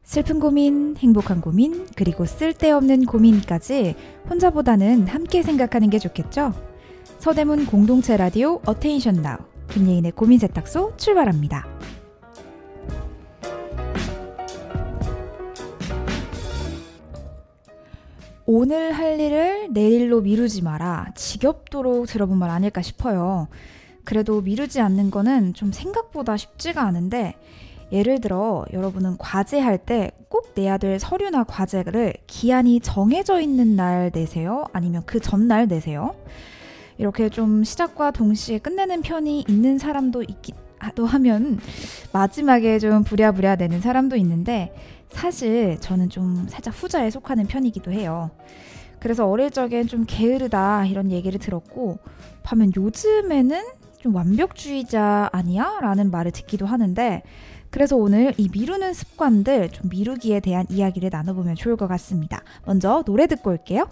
슬픈 고민, 행복한 고민, 그리고 쓸데없는 고민까지 혼자보다는 함께 생각하는 게 좋겠죠? 서대문 공동체 라디오 어테인션 나우 김예인의 고민 세탁소 출발합니다. 오늘 할 일을 내일로 미루지 마라. 지겹도록 들어본 말 아닐까 싶어요. 그래도 미루지 않는 거는 좀 생각보다 쉽지가 않은데, 예를 들어 여러분은 과제할 때 꼭 내야 될 서류나 과제를 기한이 정해져 있는 날 내세요? 아니면 그 전날 내세요? 이렇게 좀 시작과 동시에 끝내는 편이 있는 사람도 있기도 하면 마지막에 좀 부랴부랴 내는 사람도 있는데, 사실 저는 좀 살짝 후자에 속하는 편이기도 해요. 그래서 어릴 적엔 좀 게으르다 이런 얘기를 들었고, 반면 요즘에는 좀 완벽주의자 아니야? 라는 말을 듣기도 하는데, 그래서 오늘 이 미루는 습관들, 좀 미루기에 대한 이야기를 나눠보면 좋을 것 같습니다. 먼저 노래 듣고 올게요.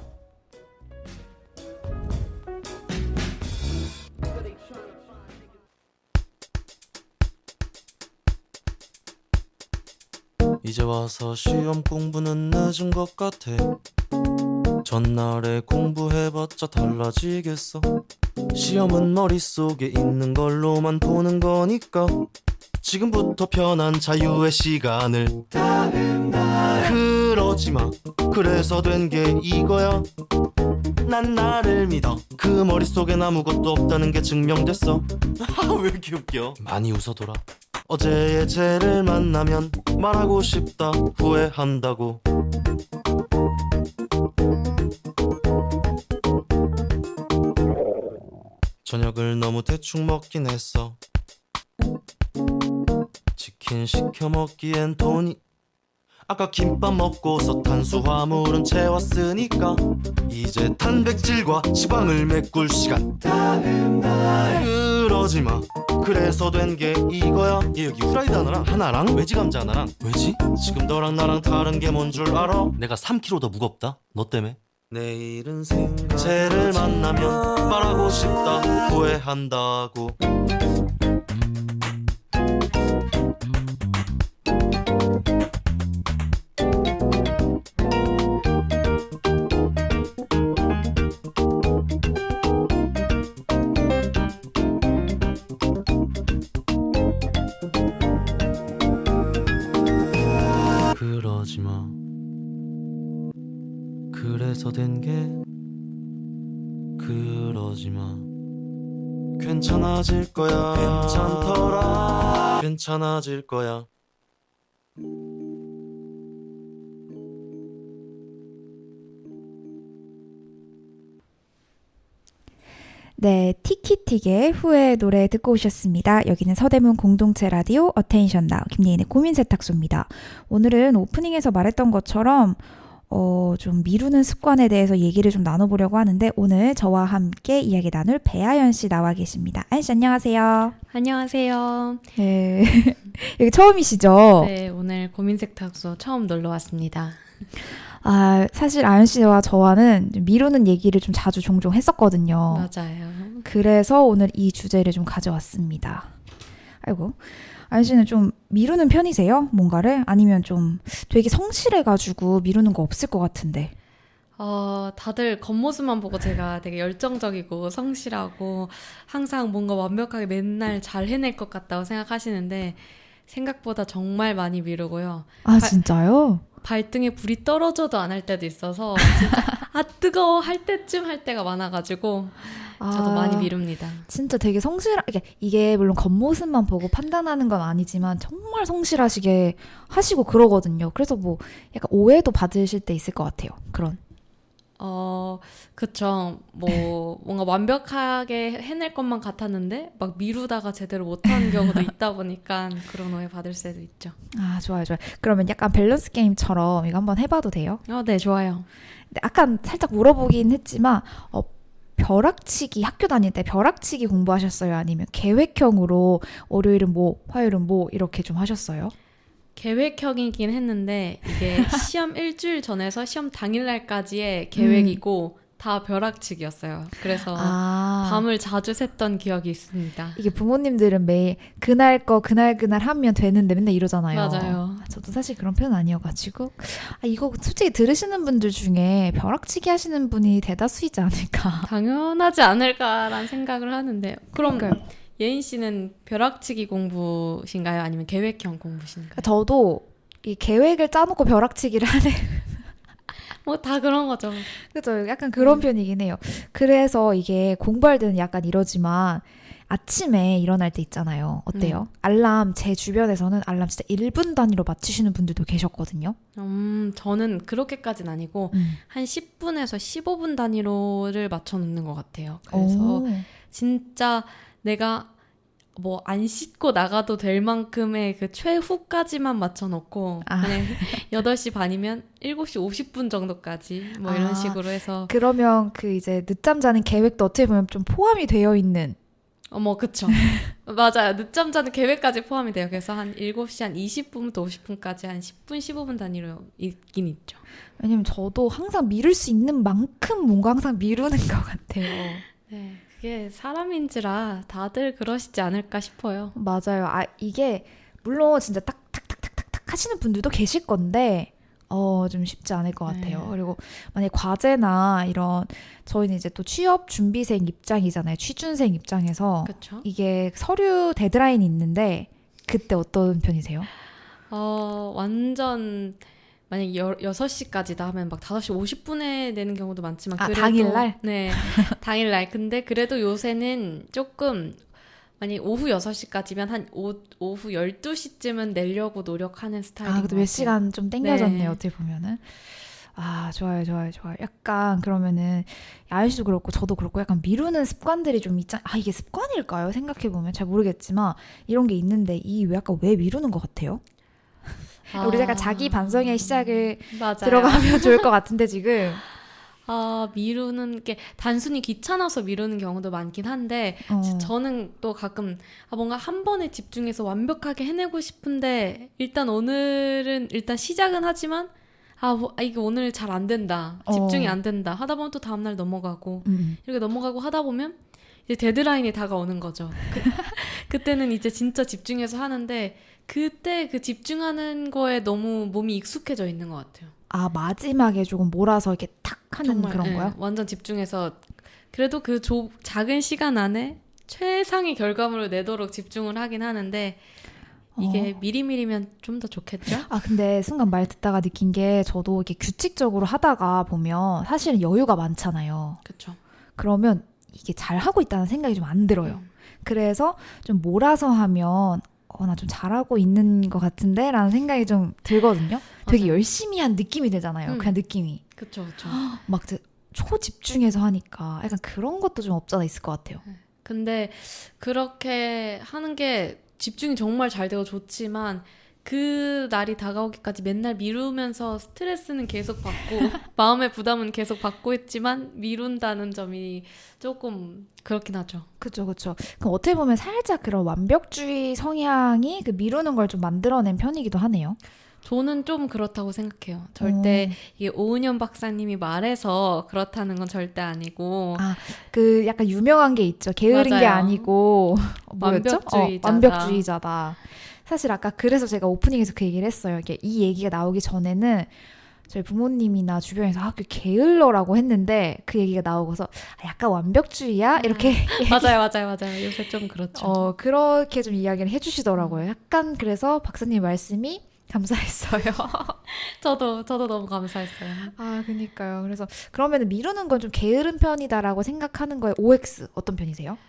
이제 와서 시험 공부는 늦은 것 같아. 전날에 공부해봤자 달라지겠어. 시험은 머릿속에 있는 걸로만 보는 거니까 지금부터 편한 자유의 시간을 그러지마. 그래서 된 게 이거야. 난 나를 믿어. 그 머릿속엔 아무것도 없다는 게 증명됐어. 왜 이렇게 웃겨? 많이 웃어둬라. 어제의 쟤를 만나면 말하고 싶다 후회한다고. 저녁을 너무 대충 먹긴 했어. 치킨 시켜 먹기엔 돈이, 아까 김밥 먹고서 탄수화물은 채웠으니까 이제 단백질과 지방을 메꿀 시간. 그러지마. 그래서 된 게 이거야. 얘 여기 후라이드 하나랑 외지 감자 하나랑. 왜지? 지금 너랑 나랑 다른 게 뭔 줄 알아? 내가 3kg 더 무겁다 너 때문에. 내일은 생각 쟤를 만나면 말하고 싶다 후회한다고. 그러지마. 그래서 된 게 그러지마. 괜찮아질 거야. 괜찮더라. 괜찮아질 거야. 네, 티키틱의 후회 노래 듣고 오셨습니다. 여기는 서대문 공동체 라디오 어테인션 나우 김예인의 고민 세탁소입니다. 오늘은 오프닝에서 말했던 것처럼 좀 미루는 습관에 대해서 얘기를 좀 나눠보려고 하는데, 오늘 저와 함께 이야기 나눌 배아연 씨 나와 계십니다. 아연 씨 안녕하세요. 안녕하세요. 네, 여기 처음이시죠? 네, 오늘 고민 세탁소 처음 놀러 왔습니다. 사실 아연 씨와 저와는 미루는 얘기를 좀 자주 종종 했었거든요. 맞아요. 그래서 오늘 이 주제를 좀 가져왔습니다. 아이고, 아연 씨는 좀 미루는 편이세요? 뭔가를? 아니면 좀 되게 성실해가지고 미루는 거 없을 것 같은데. 다들 겉모습만 보고 제가 되게 열정적이고 성실하고 항상 뭔가 완벽하게 맨날 잘 해낼 것 같다고 생각하시는데, 생각보다 정말 많이 미루고요. 진짜요? 발등에 불이 떨어져도 안 할 때도 있어서 진짜 뜨거워 할 때쯤 할 때가 많아가지고 저도 많이 미룹니다. 진짜 되게 이게 물론 겉모습만 보고 판단하는 건 아니지만 정말 성실하시게 하시고 그러거든요. 그래서 뭐 약간 오해도 받으실 때 있을 것 같아요. 그런. 그쵸. 뭐 뭔가 완벽하게 해낼 것만 같았는데 막 미루다가 제대로 못하는 경우도 있다 보니까 그런 오해 받을 수도 있죠. 좋아요. 그러면 약간 밸런스 게임처럼 이거 한번 해봐도 돼요? 네, 좋아요. 근데 아까 살짝 물어보긴 했지만 벼락치기, 학교 다닐 때 벼락치기 공부하셨어요? 아니면 계획형으로 월요일은 뭐, 화요일은 뭐 이렇게 좀 하셨어요? 계획형이긴 했는데 이게 시험 일주일 전에서 시험 당일날까지의 계획이고 다 벼락치기였어요. 그래서 밤을 자주 샜던 기억이 있습니다. 이게 부모님들은 매일 그날 거 그날 하면 되는데 맨날 이러잖아요. 맞아요. 저도 사실 그런 편은 아니어가지고 이거 솔직히 들으시는 분들 중에 벼락치기 하시는 분이 대다수이지 않을까. 당연하지 않을까라는 생각을 하는데 그럼 그러니까요. 예인 씨는 벼락치기 공부신가요? 아니면 계획형 공부신가요? 저도 이 계획을 짜놓고 벼락치기를 하는 뭐 다 그런 거죠. 그죠? 약간 그런 편이긴 해요. 그래서 이게 공부할 때는 약간 이러지만 아침에 일어날 때 있잖아요. 어때요? 알람 제 주변에서는 알람 진짜 1분 단위로 맞추시는 분들도 계셨거든요. 저는 그렇게까지는 아니고 한 10분에서 15분 단위로를 맞춰 놓는 것 같아요. 그래서 오. 진짜 내가 뭐 안 씻고 나가도 될 만큼의 그 최후까지만 맞춰 놓고 그냥 8시 반이면 7시 50분 정도까지 뭐 이런 식으로 해서 그러면 그 이제 늦잠 자는 계획도 어떻게 보면 좀 포함이 되어 있는 그쵸. 맞아요. 늦잠 자는 계획까지 포함이 돼요. 그래서 한 7시 한 20분부터 50분까지 한 10분, 15분 단위로 있긴 있죠. 왜냐면 저도 항상 미룰 수 있는 만큼 뭔가 항상 미루는 것 같아요. 네, 그게 사람인지라 다들 그러시지 않을까 싶어요. 맞아요. 이게 물론 진짜 탁탁탁탁탁탁 하시는 분들도 계실 건데 좀 쉽지 않을 것 같아요. 네. 그리고 만약에 과제나 이런 저희는 이제 또 취업 준비생 입장이잖아요. 취준생 입장에서 그렇죠. 이게 서류 데드라인이 있는데 그때 어떤 편이세요? 완전 만약 6시까지다 하면 막 5시 50분에 내는 경우도 많지만 그래도 당일날? 네. 당일날. 근데 그래도 요새는 조금 만약 오후 6시까지면 한 오후 12시쯤은 내려고 노력하는 스타일인 것 그래도 같아요. 몇 시간 좀 땡겨졌네요. 네. 어떻게 보면은. 좋아요. 약간 그러면은 야연 씨도 그렇고 저도 그렇고 약간 미루는 습관들이 좀 이게 습관일까요? 생각해보면 잘 모르겠지만 이런 게 있는데 왜 미루는 것 같아요? 우리 약간 자기 반성의 시작을 맞아요. 들어가면 좋을 것 같은데 지금. 미루는 게 단순히 귀찮아서 미루는 경우도 많긴 한데 저는 또 가끔 뭔가 한 번에 집중해서 완벽하게 해내고 싶은데 일단 오늘은 일단 시작은 하지만 이게 오늘 잘 안 된다. 집중이 안 된다. 하다 보면 또 다음날 넘어가고 이렇게 넘어가고 하다 보면 이제 데드라인이 다가오는 거죠. 그때는 이제 진짜 집중해서 하는데 그때 그 집중하는 거에 너무 몸이 익숙해져 있는 것 같아요. 마지막에 조금 몰아서 이렇게 탁 하는 정말, 그런 네, 거요? 완전 집중해서 그래도 그 작은 시간 안에 최상의 결과물을 내도록 집중을 하긴 하는데 이게 미리미리면 좀 더 좋겠죠? 근데 순간 말 듣다가 느낀 게 저도 이렇게 규칙적으로 하다가 보면 사실은 여유가 많잖아요. 그렇죠. 그러면 이게 잘 하고 있다는 생각이 좀 안 들어요. 그래서 좀 몰아서 하면 나 좀 잘하고 있는 것 같은데? 라는 생각이 좀 들거든요. 되게 열심히 한 느낌이 되잖아요. 그냥 느낌이. 그렇죠. 막 초집중해서 하니까 약간 그런 것도 좀 없잖아 있을 것 같아요. 근데 그렇게 하는 게 집중이 정말 잘 되고 좋지만 그 날이 다가오기까지 맨날 미루면서 스트레스는 계속 받고 마음의 부담은 계속 받고 있지만 미룬다는 점이 조금 그렇긴 하죠. 그렇죠. 그럼 어떻게 보면 살짝 그런 완벽주의 성향이 그 미루는 걸 좀 만들어낸 편이기도 하네요. 저는 좀 그렇다고 생각해요. 절대 이게 오은영 박사님이 말해서 그렇다는 건 절대 아니고 그 약간 유명한 게 있죠. 게으른 게 맞아요. 아니고 뭐였죠? 완벽주의자다. 사실 아까 그래서 제가 오프닝에서 그 얘기를 했어요. 이 얘기가 나오기 전에는 저희 부모님이나 주변에서 그 게을러라고 했는데 그 얘기가 나오고서 약간 완벽주의야? 이렇게 맞아요. 요새 좀 그렇죠. 그렇게 좀 이야기를 해주시더라고요. 약간 그래서 박사님 말씀이 감사했어요. 저도 너무 감사했어요. 그니까요. 그래서 그러면 미루는 건 좀 게으른 편이다라고 생각하는 거에 OX 어떤 편이세요?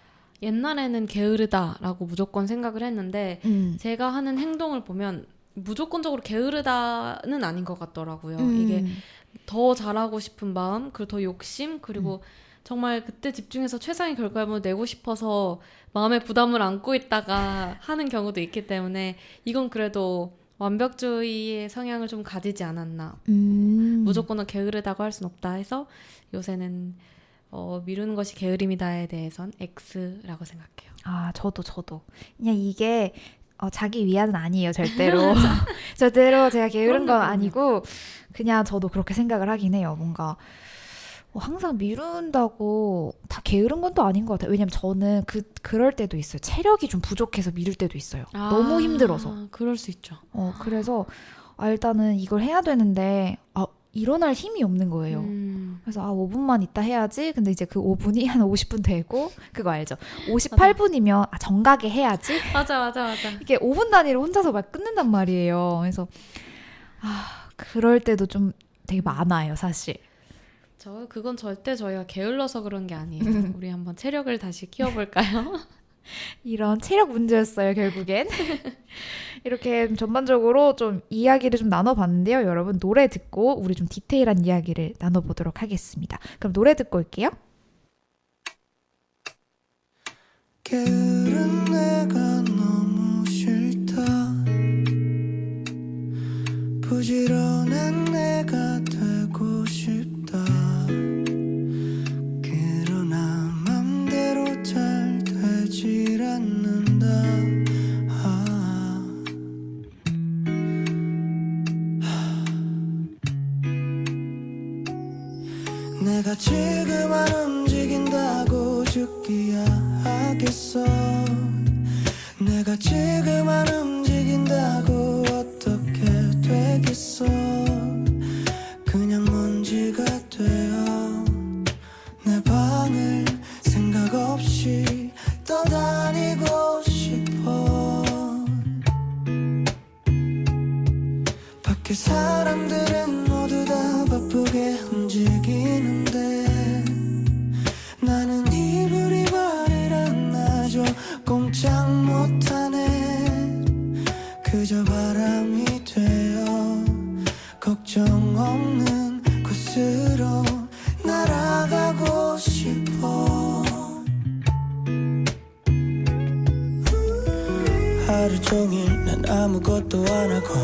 옛날에는 게으르다라고 무조건 생각을 했는데 제가 하는 행동을 보면 무조건적으로 게으르다는 아닌 것 같더라고요. 이게 더 잘하고 싶은 마음, 그리고 더 욕심, 그리고 정말 그때 집중해서 최상의 결과물을 내고 싶어서 마음의 부담을 안고 있다가 하는 경우도 있기 때문에 이건 그래도 완벽주의의 성향을 좀 가지지 않았나. 무조건 게으르다고 할 순 없다 해서 요새는 미루는 것이 게으름이다에 대해선 X라고 생각해요. 저도. 그냥 이게 자기 위안은 아니에요, 절대로. 절대로 제가 게으른 건 아니고 그냥 저도 그렇게 생각을 하긴 해요. 뭔가 항상 미룬다고 다 게으른 건 또 아닌 것 같아요. 왜냐면 저는 그럴 때도 있어요. 체력이 좀 부족해서 미룰 때도 있어요. 너무 힘들어서. 그럴 수 있죠. 그래서 일단은 이걸 해야 되는데 일어날 힘이 없는 거예요. 그래서 5분만 있다 해야지. 근데 이제 그 5분이 한 50분 되고 그거 알죠? 58분이면 정각에 해야지. 맞아. 이게 5분 단위로 혼자서 막 끊는단 말이에요. 그래서 그럴 때도 좀 되게 많아요, 사실. 그건 절대 저희가 게을러서 그런 게 아니에요. 우리 한번 체력을 다시 키워볼까요? 이런 체력 문제였어요, 결국엔. 이렇게 전반적으로 좀 이야기를 좀 나눠봤는데요. 여러분 노래 듣고 우리 좀 디테일한 이야기를 나눠보도록 하겠습니다. 그럼 노래 듣고 올게요. 게으른 내가 너무 싫다. 부지런한 내가 되고 싶다. 그러나 맘대로 잘 되질 않는다. 내가 지금 안 움직인다고 죽기야 하겠어. 내가 지금 안 움직인다고 어떻게 되겠어. 그냥 먼지가 되어 내 방을 생각 없이 떠다니고 싶어. 밖에 사람들은 모두 다 바쁘게 움직이는데 나는 이불이 발을 안 나죠. 꼼짝 못하네. 그저 바람이 되어 걱정 없는 곳으로 날아가고 싶어. 하루 종일 난 아무것도 안 하고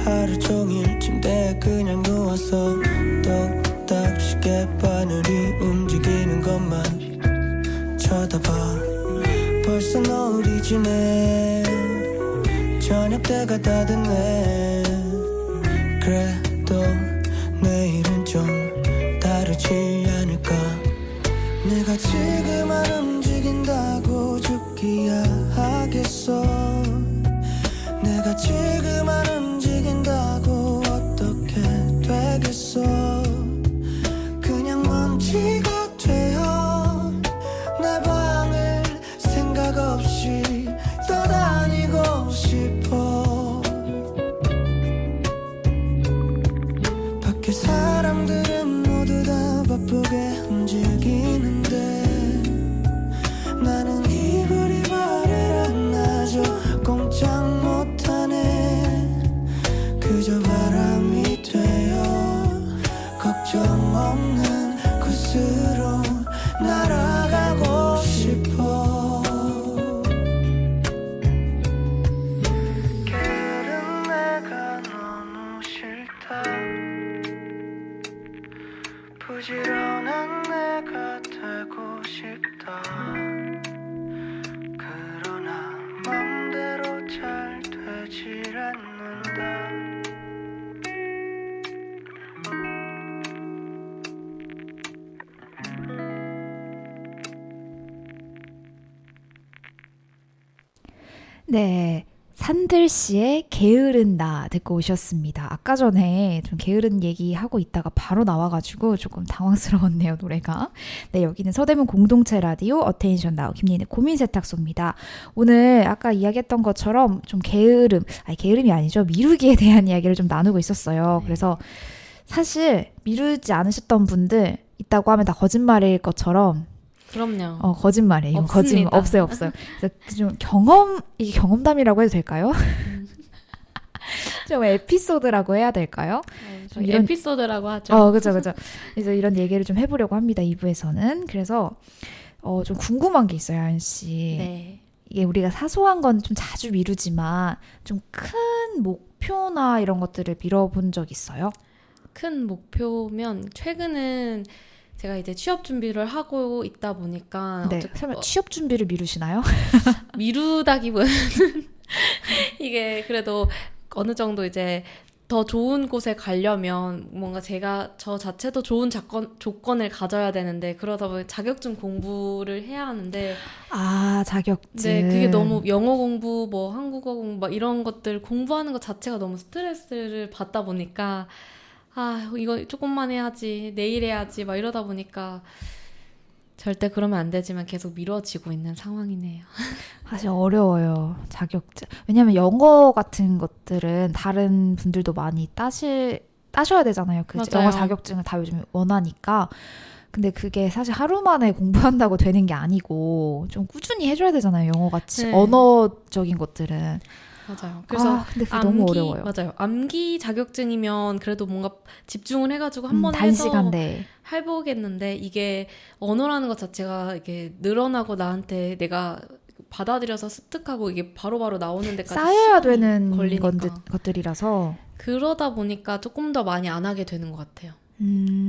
하루 종일 침대에 그냥 누워서 똑딱 시계 바늘이 움직이는 것만 쳐다봐. 벌써 노을이 지네. 저녁 때가 다 됐네. 그래도 내일은 좀 다르지 않을까. 내가 지금 안 움직인다고 죽기야 하겠어. 내가 지금 안 움직인다고 어떻게 되겠어. 그냥 먼지가 되어 내 방을 생각 없이 떠다니고 싶어. 밖에 사람들은 모두 다 바쁘게 움직이는데 나는 이불이 발을 안 나죠. 꼼짝 못하네. 그저 바람이 되어 걱정 없는 곳으로 날아가고 싶어. 게으른 내가 너무 싫다. 부지런한 내가 되고 싶다. 그러나 맘대로 잘 되질 않는다. 네, 산들 씨의 게으른 나 듣고 오셨습니다. 아까 전에 좀 게으른 얘기하고 있다가 바로 나와가지고 조금 당황스러웠네요, 노래가. 네, 여기는 서대문 공동체 라디오 어테인션 나우 김예은의 고민 세탁소입니다. 오늘 아까 이야기했던 것처럼 좀 게으름이 아니죠. 미루기에 대한 이야기를 좀 나누고 있었어요. 그래서 사실 미루지 않으셨던 분들 있다고 하면 다 거짓말일 것처럼 그럼요. 거짓말이에요. 이건 없습니다. 없어요. 그래서 좀 이게 경험담이라고 해도 될까요? 좀 에피소드라고 해야 될까요? 저희 에피소드라고 하죠. 그죠. 그래서 이런 얘기를 좀 해보려고 합니다, 2부에서는. 그래서 좀 궁금한 게 있어요, 하연 씨. 네. 이게 우리가 사소한 건 좀 자주 미루지만 좀 큰 목표나 이런 것들을 미뤄본 적 있어요? 큰 목표면 최근은 제가 이제 취업 준비를 하고 있다 보니까 네. 설마 취업 준비를 미루시나요? 미루다기보다는 이게 그래도 어느 정도 이제 더 좋은 곳에 가려면 뭔가 저 자체도 좋은 조건을 가져야 되는데 그러다 보니 자격증 공부를 해야 하는데 아, 자격증. 네, 그게 너무 영어 공부, 뭐 한국어 공부 막 이런 것들 공부하는 것 자체가 너무 스트레스를 받다 보니까 아, 이거 조금만 해야지, 내일 해야지 막 이러다 보니까 절대 그러면 안 되지만 계속 미뤄지고 있는 상황이네요. 사실 어려워요. 자격증. 왜냐면 영어 같은 것들은 다른 분들도 많이 따셔야 되잖아요. 그 맞아요. 영어 자격증을 다 요즘 원하니까. 근데 그게 사실 하루 만에 공부한다고 되는 게 아니고 좀 꾸준히 해줘야 되잖아요. 영어같이. 네. 언어적인 것들은. 맞아요. 그래서 근데 그게 너무 어려워요. 맞아요. 암기 자격증이면 그래도 뭔가 집중을 해가지고 한 번 해서 단시간 내에. 해보겠는데 이게 언어라는 것 자체가 이렇게 늘어나고 나한테 내가 받아들여서 습득하고 이게 바로바로 나오는 데까지 쌓여야 시간이 되는 걸리니까. 것들이라서. 그러다 보니까 조금 더 많이 안 하게 되는 것 같아요.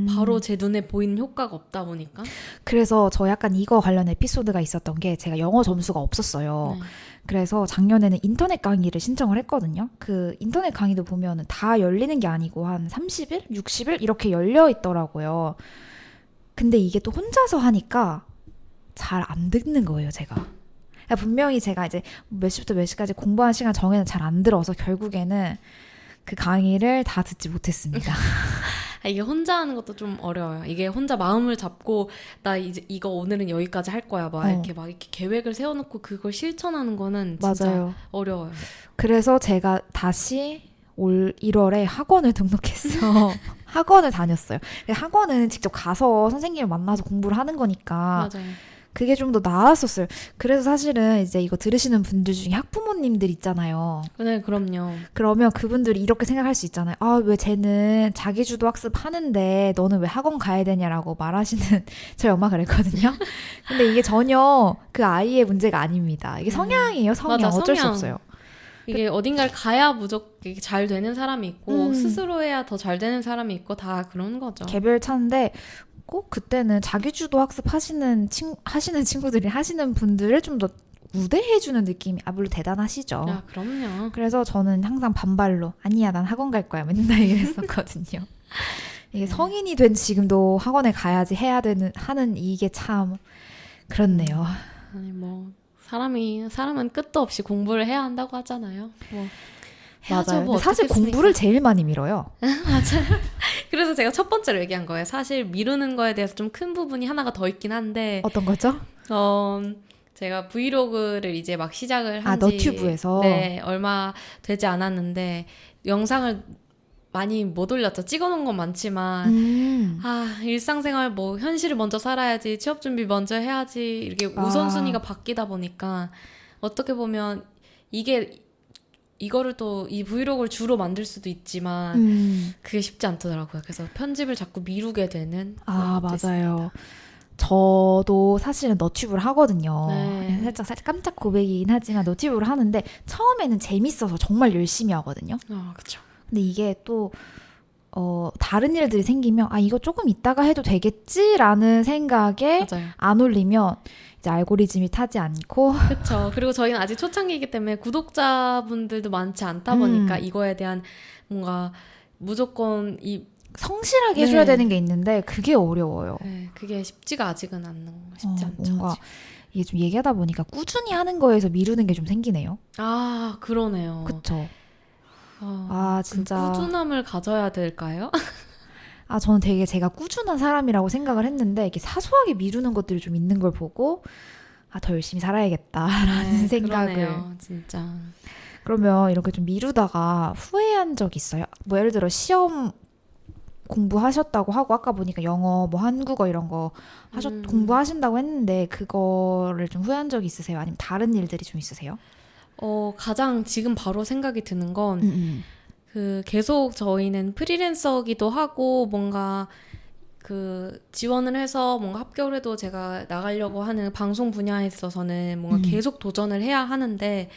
바로 바로 제 눈에 보이는 효과가 없다 보니까. 그래서 저 약간 이거 관련 에피소드가 있었던 게 제가 영어 점수가 없었어요. 네. 그래서 작년에는 인터넷 강의를 신청을 했거든요. 그 인터넷 강의도 보면은 다 열리는 게 아니고 한 30일, 60일 이렇게 열려 있더라고요. 근데 이게 또 혼자서 하니까 잘 안 듣는 거예요, 제가. 그러니까 분명히 제가 이제 몇 시부터 몇 시까지 공부하는 시간 정해는 잘 안 들어서 결국에는 그 강의를 다 듣지 못했습니다. 이게 혼자 하는 것도 좀 어려워요. 이게 혼자 마음을 잡고 나 이제 이거 오늘은 여기까지 할 거야. 막 이렇게 계획을 세워놓고 그걸 실천하는 거는 진짜 맞아요. 어려워요. 그래서 제가 다시 올 1월에 학원을 등록해서 학원을 다녔어요. 학원은 직접 가서 선생님을 만나서 공부를 하는 거니까 맞아요. 그게 좀 더 나았었어요. 그래서 사실은 이제 이거 들으시는 분들 중에 학부모님들 있잖아요. 네, 그럼요. 그러면 그분들이 이렇게 생각할 수 있잖아요. 아, 왜 쟤는 자기주도 학습 하는데 너는 왜 학원 가야 되냐라고 말하시는 저희 엄마 그랬거든요. 근데 이게 전혀 그 아이의 문제가 아닙니다. 이게 성향이에요. 성향. 맞아, 어쩔 수 성향. 없어요. 이게 어딘가를 가야 무조건 이게 잘 되는 사람이 있고 음. 스스로 해야 더 잘 되는 사람이 있고 다 그런 거죠. 개별 차인데 꼭 그때는 자기주도 학습 하시는 친구들이 하시는 분들을 좀 더 우대해주는 느낌이 물론 대단하시죠. 야, 그럼요. 그래서 저는 항상 반발로 아니야 난 학원 갈 거야 맨날 이랬었거든요. 이게 성인이 된 지금도 학원에 가야지 하는 이게 참 그렇네요. 아니 뭐 사람은 끝도 없이 공부를 해야 한다고 하잖아요. 뭐 해야죠. 맞아요. 뭐 근데 사실 어떻겠습니까? 공부를 제일 많이 미뤄요. 맞아요. 그래서 제가 첫 번째로 얘기한 거예요. 사실 미루는 거에 대해서 좀 큰 부분이 하나가 더 있긴 한데 어떤 거죠? 제가 브이로그를 이제 막 시작을 한지 너튜브에서 네, 얼마 되지 않았는데 영상을 많이 못 올렸죠. 찍어놓은 건 많지만 일상생활 뭐 현실을 먼저 살아야지 취업 준비 먼저 해야지 이렇게 우선순위가 바뀌다 보니까 어떻게 보면 이거를 또 이 브이로그를 주로 만들 수도 있지만 그게 쉽지 않더라고요. 그래서 편집을 자꾸 미루게 되는 그런 것도 맞아요. 있습니다. 저도 사실은 너튜브를 하거든요. 네. 살짝 깜짝 고백이긴 하지만 너튜브를 하는데 처음에는 재밌어서 정말 열심히 하거든요. 그렇죠. 근데 이게 또 다른 일들이 생기면 이거 조금 이따가 해도 되겠지라는 생각에 맞아요. 안 올리면 이제 알고리즘이 타지 않고 그렇죠. 그리고 저희는 아직 초창기이기 때문에 구독자분들도 많지 않다 보니까 이거에 대한 뭔가 무조건 성실하게 네. 해줘야 되는 게 있는데 그게 어려워요. 그게 쉽지가 아직은 쉽지 않죠. 뭔가 아직. 이게 좀 얘기하다 보니까 꾸준히 하는 거에서 미루는 게 좀 생기네요. 그러네요. 그쵸? 진짜. 그 꾸준함을 가져야 될까요? 저는 되게 제가 꾸준한 사람이라고 생각을 했는데 이게 사소하게 미루는 것들이 좀 있는 걸 보고 더 열심히 살아야겠다라는 생각을. 그러네요, 진짜. 그러면 이렇게 좀 미루다가 후회한 적 있어요? 뭐 예를 들어 시험 공부하셨다고 하고 아까 보니까 영어 뭐 한국어 이런 거 공부하신다고 했는데 그거를 좀 후회한 적이 있으세요? 아니면 다른 일들이 좀 있으세요? 가장 지금 바로 생각이 드는 건 계속 저희는 프리랜서기도 하고 뭔가 지원을 해서 뭔가 합격을 해도 제가 나가려고 하는 방송 분야에 있어서는 뭔가 계속 도전을 해야 하는데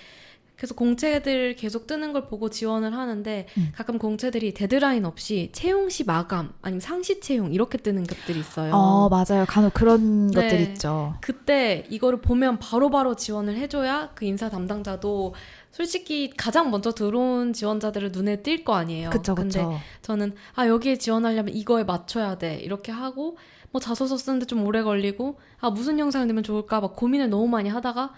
그래서 공채들 계속 뜨는 걸 보고 지원을 하는데 가끔 공채들이 데드라인 없이 채용시 마감 아니면 상시 채용 이렇게 뜨는 것들이 있어요. 맞아요. 간혹 그런 네. 것들 있죠. 그때 이거를 보면 바로바로 지원을 해줘야 그 인사 담당자도 솔직히 가장 먼저 들어온 지원자들을 눈에 띌 거 아니에요. 그쵸, 근데 그쵸. 저는 여기에 지원하려면 이거에 맞춰야 돼 이렇게 하고 뭐 자소서 쓰는데 좀 오래 걸리고 무슨 영상을 내면 좋을까 막 고민을 너무 많이 하다가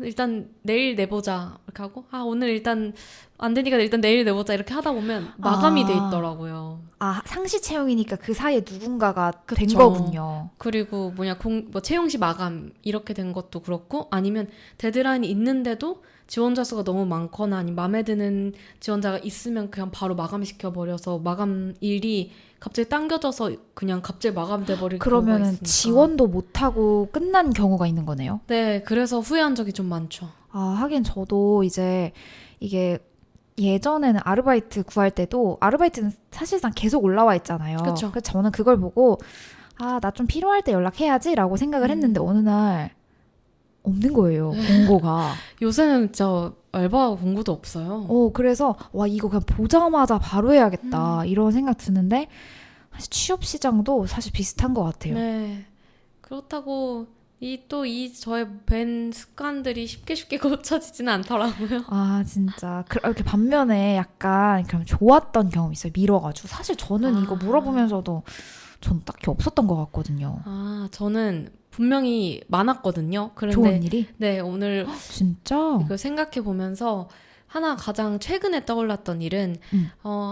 일단 내일 내보자 이렇게 하고 오늘 일단 안 되니까 일단 내일 내보자 이렇게 하다 보면 마감이 돼 있더라고요. 상시 채용이니까 그 사이에 누군가가 된 그쵸. 거군요. 그리고 채용시 마감 이렇게 된 것도 그렇고 아니면 데드라인이 있는데도 지원자 수가 너무 많거나 아니면 마음에 드는 지원자가 있으면 그냥 바로 마감시켜버려서 마감 일이 갑자기 당겨져서 그냥 갑자기 마감돼 버릴 경우가 그러면은 있으니까. 지원도 못하고 끝난 경우가 있는 거네요. 네, 그래서 후회한 적이 좀 많죠. 하긴 저도 이제 이게 예전에는 아르바이트 구할 때도 아르바이트는 사실상 계속 올라와 있잖아요. 그쵸. 그래서 저는 그걸 보고 나 좀 필요할 때 연락해야지라고 생각을 했는데 어느 날 없는 거예요. 공고가. 요새는 진짜 알바 공고도 없어요. 그래서 이거 그냥 보자마자 바로 해야겠다 이런 생각 드는데 사실 취업 시장도 사실 비슷한 것 같아요. 네. 그렇다고 이 저의 밴 습관들이 쉽게 고쳐지지는 않더라고요. 진짜. 이렇게 반면에 약간 그럼 좋았던 경험 있어요. 미뤄가지고. 사실 저는 이거 물어보면서도 전 딱히 없었던 것 같거든요. 저는 분명히 많았거든요. 그런데 좋은 일이? 네, 오늘 진짜? 이걸 생각해 보면서 하나 가장 최근에 떠올랐던 일은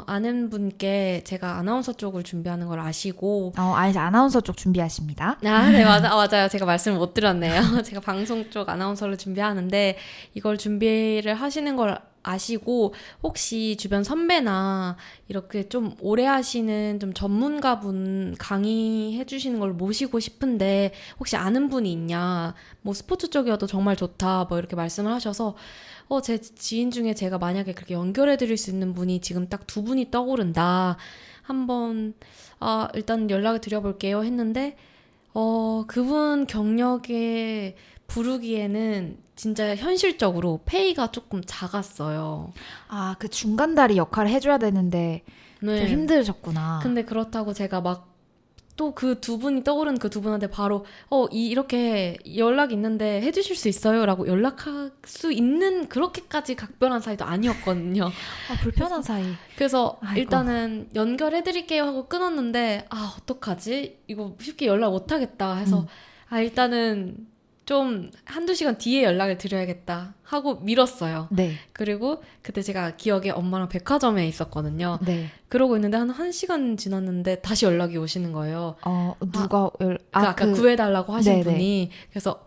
아는 분께 제가 아나운서 쪽을 준비하는 걸 아시고 아나운서 쪽 준비하십니다. 네, 맞아요. 제가 말씀을 못 드렸네요. 제가 방송 쪽 아나운서를 준비하는데 이걸 준비를 하시는 걸 아시고 혹시 주변 선배나 이렇게 좀 오래 하시는 좀 전문가분 강의해 주시는 걸 모시고 싶은데 혹시 아는 분이 있냐 뭐 스포츠 쪽이어도 정말 좋다 뭐 이렇게 말씀을 하셔서 제 지인 중에 제가 만약에 그렇게 연결해 드릴 수 있는 분이 지금 딱 두 분이 떠오른다 한번 일단 연락을 드려볼게요 했는데 그분 경력에 부르기에는 진짜 현실적으로 페이가 조금 작았어요. 그 중간다리 역할을 해줘야 되는데 좀 힘드셨구나. 근데 그렇다고 제가 막 또 그 두 분이 떠오른 그 두 분한테 바로 이렇게 연락이 있는데 해주실 수 있어요? 라고 연락할 수 있는 그렇게까지 각별한 사이도 아니었거든요. 불편한 사이. 그래서 아이고. 일단은 연결해드릴게요 하고 끊었는데 어떡하지? 이거 쉽게 연락 못하겠다 해서 일단은 좀 한두 시간 뒤에 연락을 드려야겠다 하고 미뤘어요. 네. 그리고 그때 제가 기억에 엄마랑 백화점에 있었거든요. 네. 그러고 있는데 한 시간 지났는데 다시 연락이 오시는 거예요. 누가 아까 구해달라고 하신 네네. 분이. 그래서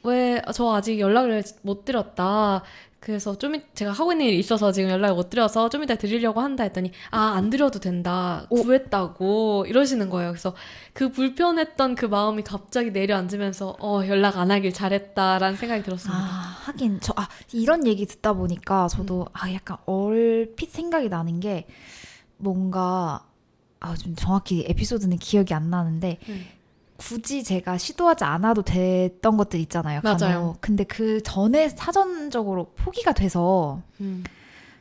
왜 저 아직 연락을 못 드렸다. 그래서 제가 하고 있는 일이 있어서 지금 연락을 못 드려서 좀 이따 드리려고 한다 했더니 안 드려도 된다. 구했다고 이러시는 거예요. 그래서 그 불편했던 그 마음이 갑자기 내려앉으면서 연락 안 하길 잘했다라는 생각이 들었습니다. 하긴 이런 얘기 듣다 보니까 저도 약간 얼핏 생각이 나는 게 뭔가 좀 정확히 에피소드는 기억이 안 나는데 굳이 제가 시도하지 않아도 됐던 것들 있잖아요. 맞아요. 간혹. 근데 그 전에 사전적으로 포기가 돼서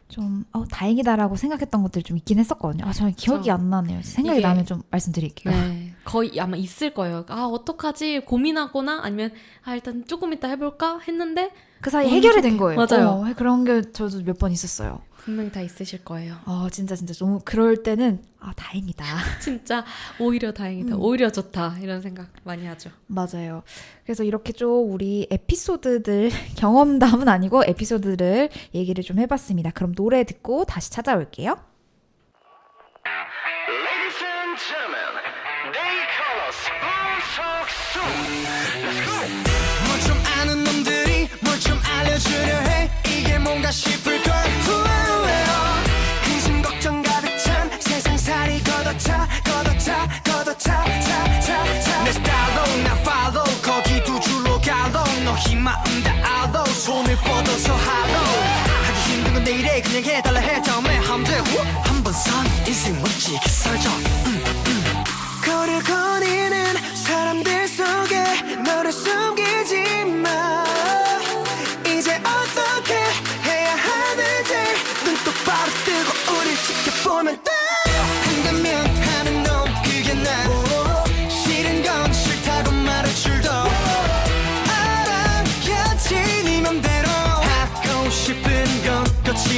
좀 다행이다라고 생각했던 것들이 좀 있긴 했었거든요. 저는 기억이 안 나네요. 생각이 나면 좀 말씀드릴게요. 네, 거의 아마 있을 거예요. 어떡하지? 고민하거나 아니면 일단 조금 이따 해볼까? 했는데 그 사이 해결이 된 거예요. 맞아요. 그런 게 저도 몇 번 있었어요. 분명히 다 있으실 거예요. 진짜 너무 그럴 때는 다행이다. 진짜 오히려 다행이다. 오히려 좋다. 이런 생각 많이 하죠. 맞아요. 그래서 이렇게 좀 우리 에피소드들 경험담은 아니고 에피소드를 얘기를 좀 해봤습니다. 그럼 노래 듣고 다시 찾아올게요. Ladies and gentlemen, they call us Let's go. 뭘 좀 아는 놈들이 뭘 좀 알려주려 해 이게 뭔가 싶을걸 근심 걱정 가득 찬 세상살이 걷어차 내 스타일로 나 follow 거기 두 줄로 갈로 너희 마음 다 알고 손을 뻗어서 하러 하기 힘든 건 내일에 그냥 해달라 해 다음에 하면 돼 한번 선 인생 멋지게 살자 거를 거니는 사람들 속에 너를 숨기지 마 이제 어떻게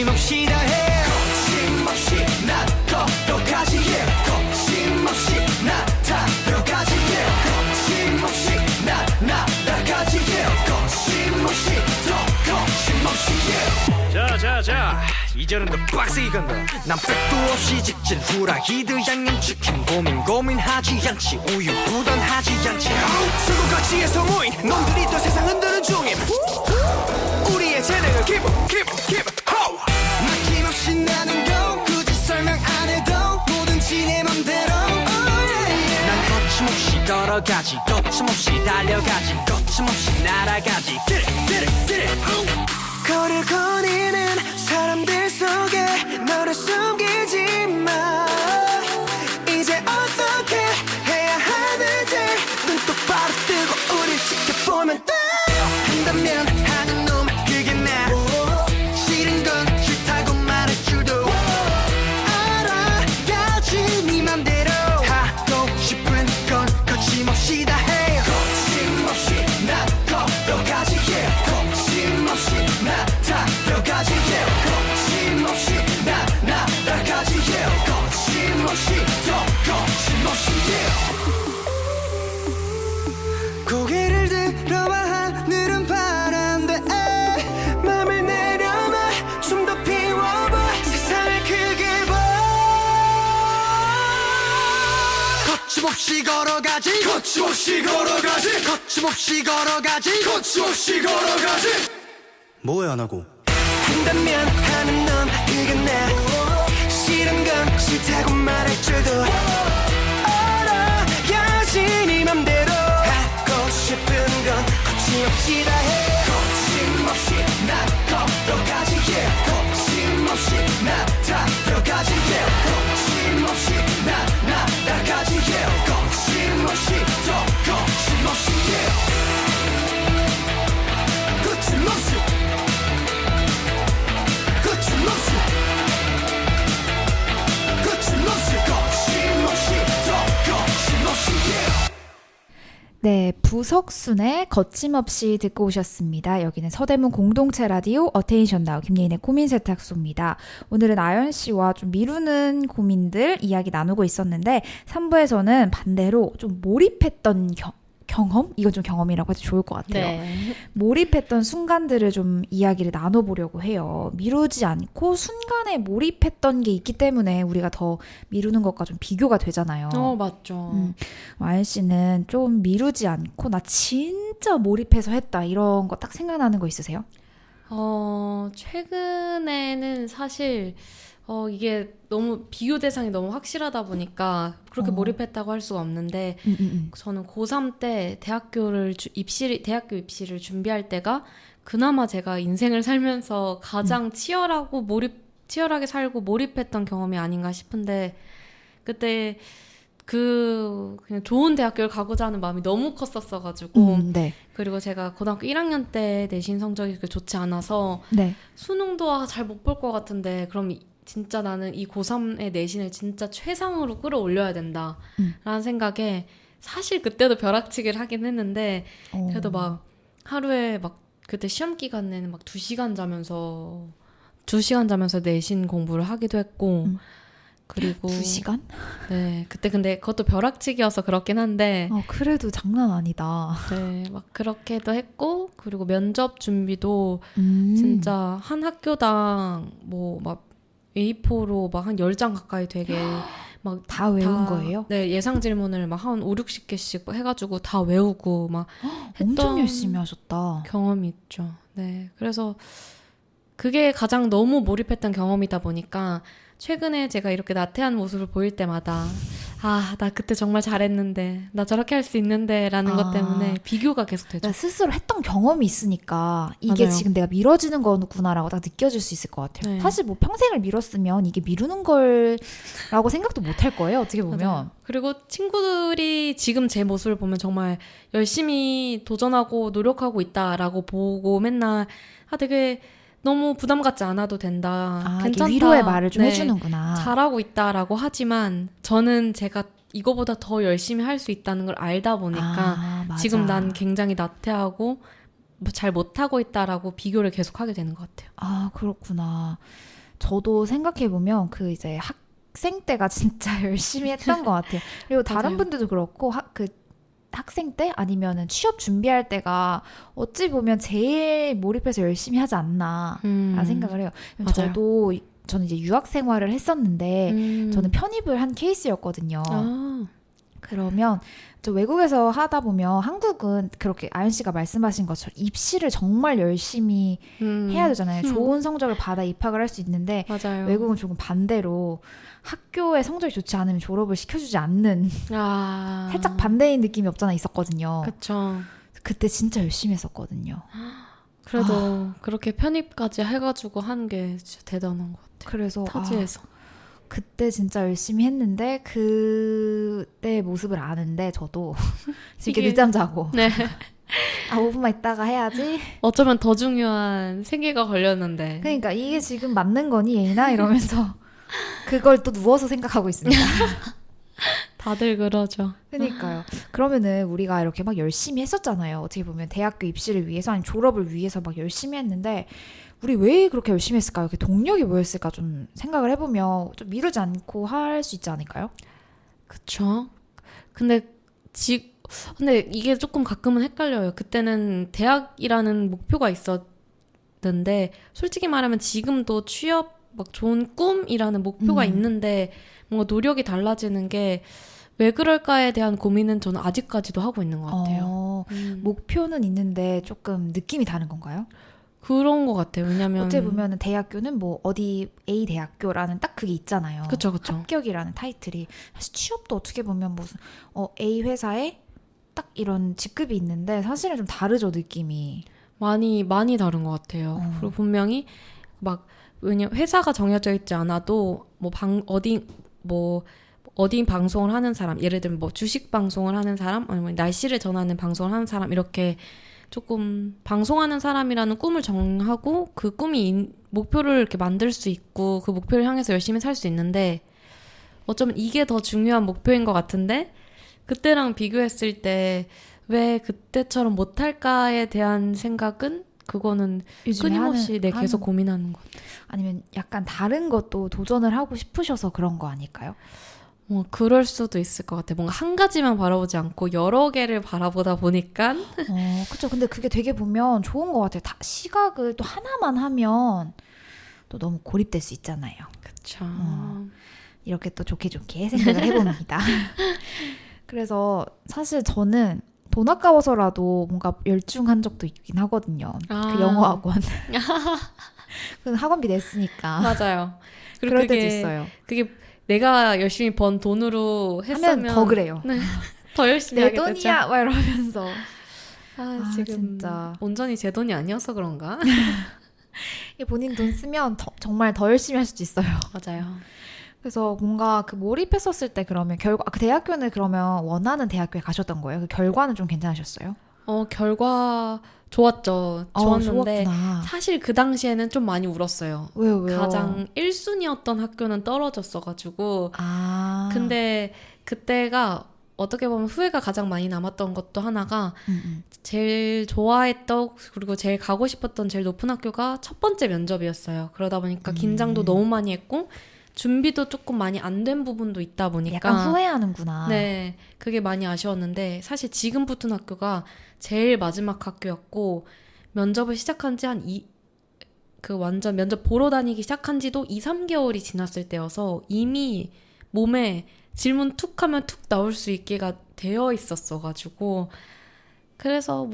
거침없이 다해 거침없이 난 걸어가지 yeah. 거침없이 난 달려가지 yeah. 거침없이 난 날아가지 yeah. 거침없이 더 거침없이 yeah. 자 이제는 더 빡세게 간다 난 백도 없이 직진 후라이드 양념치킨 고민하지 않지 우유부단하지 않지 수고가치에서 모인 놈들이 또 세상 흔드는 중임 우리의 재능을 keep ho 막힘없이 나는 go 굳이 설명 안 해도 뭐든지 내 맘대로 난 거침없이 걸어가지 거침없이 달려가지 거침없이 날아가지 거리를 거니는 사람들 속에 너를 숨기지 마 이제 어떻게 해야 하는지 눈 똑바로 뜨고 우릴 지켜보면 돼 한다면 하는 놈 그게 나 싫은 건 싫다고 말할 줄도 알아야지 네 맘대로 하고 싶은 건 거침없이 다 해 거침없이 난 걸어가지 yeah. 거침없이 난 달려가지 yeah. 거침없이 난 날아가지 yeah. 거침없이 더 거침없이 yeah. 고개를 들어봐 하늘은 파란데 맘을 내려놔 좀 더 피워봐 세상을 크게 봐 거침없이 걸어가지 거침없이 걸어가지 거침없이 걸어가지 거침없이 걸어가지 뭐해 안 하고 한다면 하는 놈 그게 나 싫은 건 싫다고 말할 줄도 알아야지 네 맘대로 하고 싶은 건 거침없이 다 해 거침없이 난 걸어가지 yeah. 거침없이 난 달려가지 yeah. 거침없이 난 날아가지 yeah. 거침없이 더 거침없이 yeah. 거침없이 거침없이 거침없이 거침없이 더 거침없이 yeah. 네, 부석순의 거침없이 듣고 오셨습니다. 여기는 서대문 공동체 라디오 어테인션 나우 김예인의 고민 세탁소입니다. 오늘은 아연 씨와 좀 미루는 고민들 이야기 나누고 있었는데 3부에서는 반대로 좀 몰입했던 경험? 이건 좀 경험이라고 해도 좋을 것 같아요. 네. 몰입했던 순간들을 좀 이야기를 나눠보려고 해요. 미루지 않고 순간에 몰입했던 게 있기 때문에 우리가 더 미루는 것과 좀 비교가 되잖아요. 맞죠. 아연 씨는 좀 미루지 않고 나 진짜 몰입해서 했다 이런 거 딱 생각나는 거 있으세요? 최근에는 사실 이게 너무 비교 대상이 너무 확실하다 보니까 그렇게 몰입했다고 할 수가 없는데 저는 고3 때 대학교 입시를 준비할 때가 그나마 제가 인생을 살면서 가장 치열하게 살고 몰입했던 경험이 아닌가 싶은데 그때 그냥 좋은 대학교를 가고자 하는 마음이 너무 컸었어가지고 네. 그리고 제가 고등학교 1학년 때 내신 성적이 그렇게 좋지 않아서 네. 수능도 잘 못 볼 것 같은데 그럼 진짜 나는 이 고3의 내신을 진짜 최상으로 끌어올려야 된다라는 생각에 사실 그때도 벼락치기를 하긴 했는데 그래도 막 하루에 막 그때 시험 기간에는 막 2시간 자면서 내신 공부를 하기도 했고 그리고 2시간? 네, 그때 근데 그것도 벼락치기여서 그렇긴 한데 그래도 장난 아니다. 네, 막 그렇게도 했고 그리고 면접 준비도 진짜 한 학교당 뭐 막 A4로 막 한 10장 가까이 되게 막 다 외운 거예요? 네, 예상 질문을 막 한 5, 60개씩 해가지고 다 외우고 막 엄청 열심히 하셨다. 경험이 있죠. 네, 그래서 그게 가장 너무 몰입했던 경험이다 보니까 최근에 제가 이렇게 나태한 모습을 보일 때마다 나 그때 정말 잘했는데 나 저렇게 할 수 있는데 라는 것 때문에 비교가 계속 되죠. 나 스스로 했던 경험이 있으니까 이게 맞아요. 지금 내가 미뤄지는 거구나라고 딱 느껴질 수 있을 것 같아요. 네. 사실 뭐 평생을 미뤘으면 이게 미루는 걸라고 생각도 못 할 거예요. 어떻게 보면. 맞아요. 그리고 친구들이 지금 제 모습을 보면 정말 열심히 도전하고 노력하고 있다라고 보고 맨날 되게 너무 부담 갖지 않아도 된다. 이게 괜찮다. 위로의 말을 좀 네, 해주는구나. 잘하고 있다라고 하지만 저는 제가 이거보다 더 열심히 할 수 있다는 걸 알다 보니까 맞아. 지금 난 굉장히 나태하고 잘 못하고 있다라고 비교를 계속 하게 되는 것 같아요. 아, 그렇구나. 저도 생각해보면 그 이제 학생 때가 진짜 열심히 했던 것 같아요. 그리고 다른 맞아요. 분들도 그렇고 그 학생 때 아니면은 취업 준비할 때가 어찌 보면 제일 몰입해서 열심히 하지 않나 라는 생각을 해요. 맞아요. 저는 이제 유학 생활을 했었는데 저는 편입을 한 케이스였거든요. 아, 그러면 저 외국에서 하다 보면 한국은 그렇게 아연 씨가 말씀하신 것처럼 입시를 정말 열심히 해야 되잖아요. 좋은 성적을 받아 입학을 할 수 있는데 맞아요. 외국은 조금 반대로 학교에 성적이 좋지 않으면 졸업을 시켜주지 않는 아, 살짝 반대인 느낌이 없잖아 있었거든요. 그쵸. 그때 진짜 열심히 했었거든요. 그래도 그렇게 편입까지 해가지고 하는 게 진짜 대단한 것 같아요. 그래서 타지에서. 그때 진짜 열심히 했는데 그때 모습을 아는데 저도 이렇게 이게- 늦잠 자고 네. 5분만 있다가 해야지. 어쩌면 더 중요한 생계가 걸렸는데. 그러니까 이게 지금 맞는 거니 예인아 이러면서 그걸 또 누워서 생각하고 있습니다. 다들 그러죠. 그러니까요. 그러면은 우리가 이렇게 막 열심히 했었잖아요. 어떻게 보면 대학교 입시를 위해서 아니면 졸업을 위해서 막 열심히 했는데 우리 왜 그렇게 열심히 했을까요? 그 동력이 뭐였을까 좀 생각을 해보면 좀 미루지 않고 할 수 있지 않을까요? 그쵸. 근데 근데 이게 조금 가끔은 헷갈려요. 그때는 대학이라는 목표가 있었는데 솔직히 말하면 지금도 취업 막 좋은 꿈이라는 목표가 있는데 뭔가 노력이 달라지는 게 왜 그럴까에 대한 고민은 저는 아직까지도 하고 있는 것 같아요. 목표는 있는데 조금 느낌이 다른 건가요? 그런 것 같아요. 왜냐면 어떻게 보면은 대학교는 뭐 어디 A 대학교라는 딱 그게 있잖아요. 그쵸. 합격이라는 타이틀이 사실 취업도 어떻게 보면 무슨 A 회사에 딱 이런 직급이 있는데 사실은 좀 다르죠 느낌이. 많이 다른 것 같아요. 그리고 분명히 막 왜냐 회사가 정해져 있지 않아도 어디 방송을 하는 사람, 예를 들면 뭐 주식 방송을 하는 사람, 아니면 날씨를 전하는 방송을 하는 사람 이렇게 조금 방송하는 사람이라는 꿈을 정하고 그 목표를 이렇게 만들 수 있고 그 목표를 향해서 열심히 살 수 있는데 어쩌면 이게 더 중요한 목표인 것 같은데 그때랑 비교했을 때 왜 그때처럼 못할까에 대한 생각은 그거는 요즘에 끊임없이 계속 고민하는 것 같아요. 아니면 약간 다른 것도 도전을 하고 싶으셔서 그런 거 아닐까요? 그럴 수도 있을 것 같아요. 뭔가 한 가지만 바라보지 않고 여러 개를 바라보다 보니까 그쵸. 근데 그게 되게 보면 좋은 것 같아요. 시각을 또 하나만 하면 또 너무 고립될 수 있잖아요. 그쵸. 이렇게 또 좋게 생각을 해봅니다. 그래서 사실 저는 돈 아까워서라도 뭔가 열중한 적도 있긴 하거든요. 그 영어 학원. 그 학원비 냈으니까. 맞아요. 그리고 그럴 때도 있어요. 그게 내가 열심히 번 돈으로 했으면 하면 더 그래요. 네, 더 열심히 내 하게 돈이야! 막 이러면서. 되죠. 지금 진짜. 온전히 제 돈이 아니어서 그런가? 이게 본인 돈 쓰면 정말 더 열심히 할 수도 있어요. 맞아요. 그래서 뭔가 그 몰입했었을 때 그러면 그 대학교는 그러면 원하는 대학교에 가셨던 거예요? 그 결과는 좀 괜찮으셨어요? 결과 좋았죠. 좋았는데 좋았구나. 사실 그 당시에는 좀 많이 울었어요. 왜요? 가장 1순위였던 학교는 떨어졌어가지고 근데 그때가 어떻게 보면 후회가 가장 많이 남았던 것도 하나가 제일 좋아했던 그리고 제일 가고 싶었던 제일 높은 학교가 첫 번째 면접이었어요. 그러다 보니까 긴장도 너무 많이 했고 준비도 조금 많이 안 된 부분도 있다 보니까 약간 후회하는구나. 네, 그게 많이 아쉬웠는데 사실 지금 붙은 학교가 제일 마지막 학교였고 면접을 시작한 지 완전 면접 보러 다니기 시작한 지도 2, 3개월이 지났을 때여서 이미 몸에 질문 툭 하면 툭 나올 수 있게가 되어 있었어가지고 그래서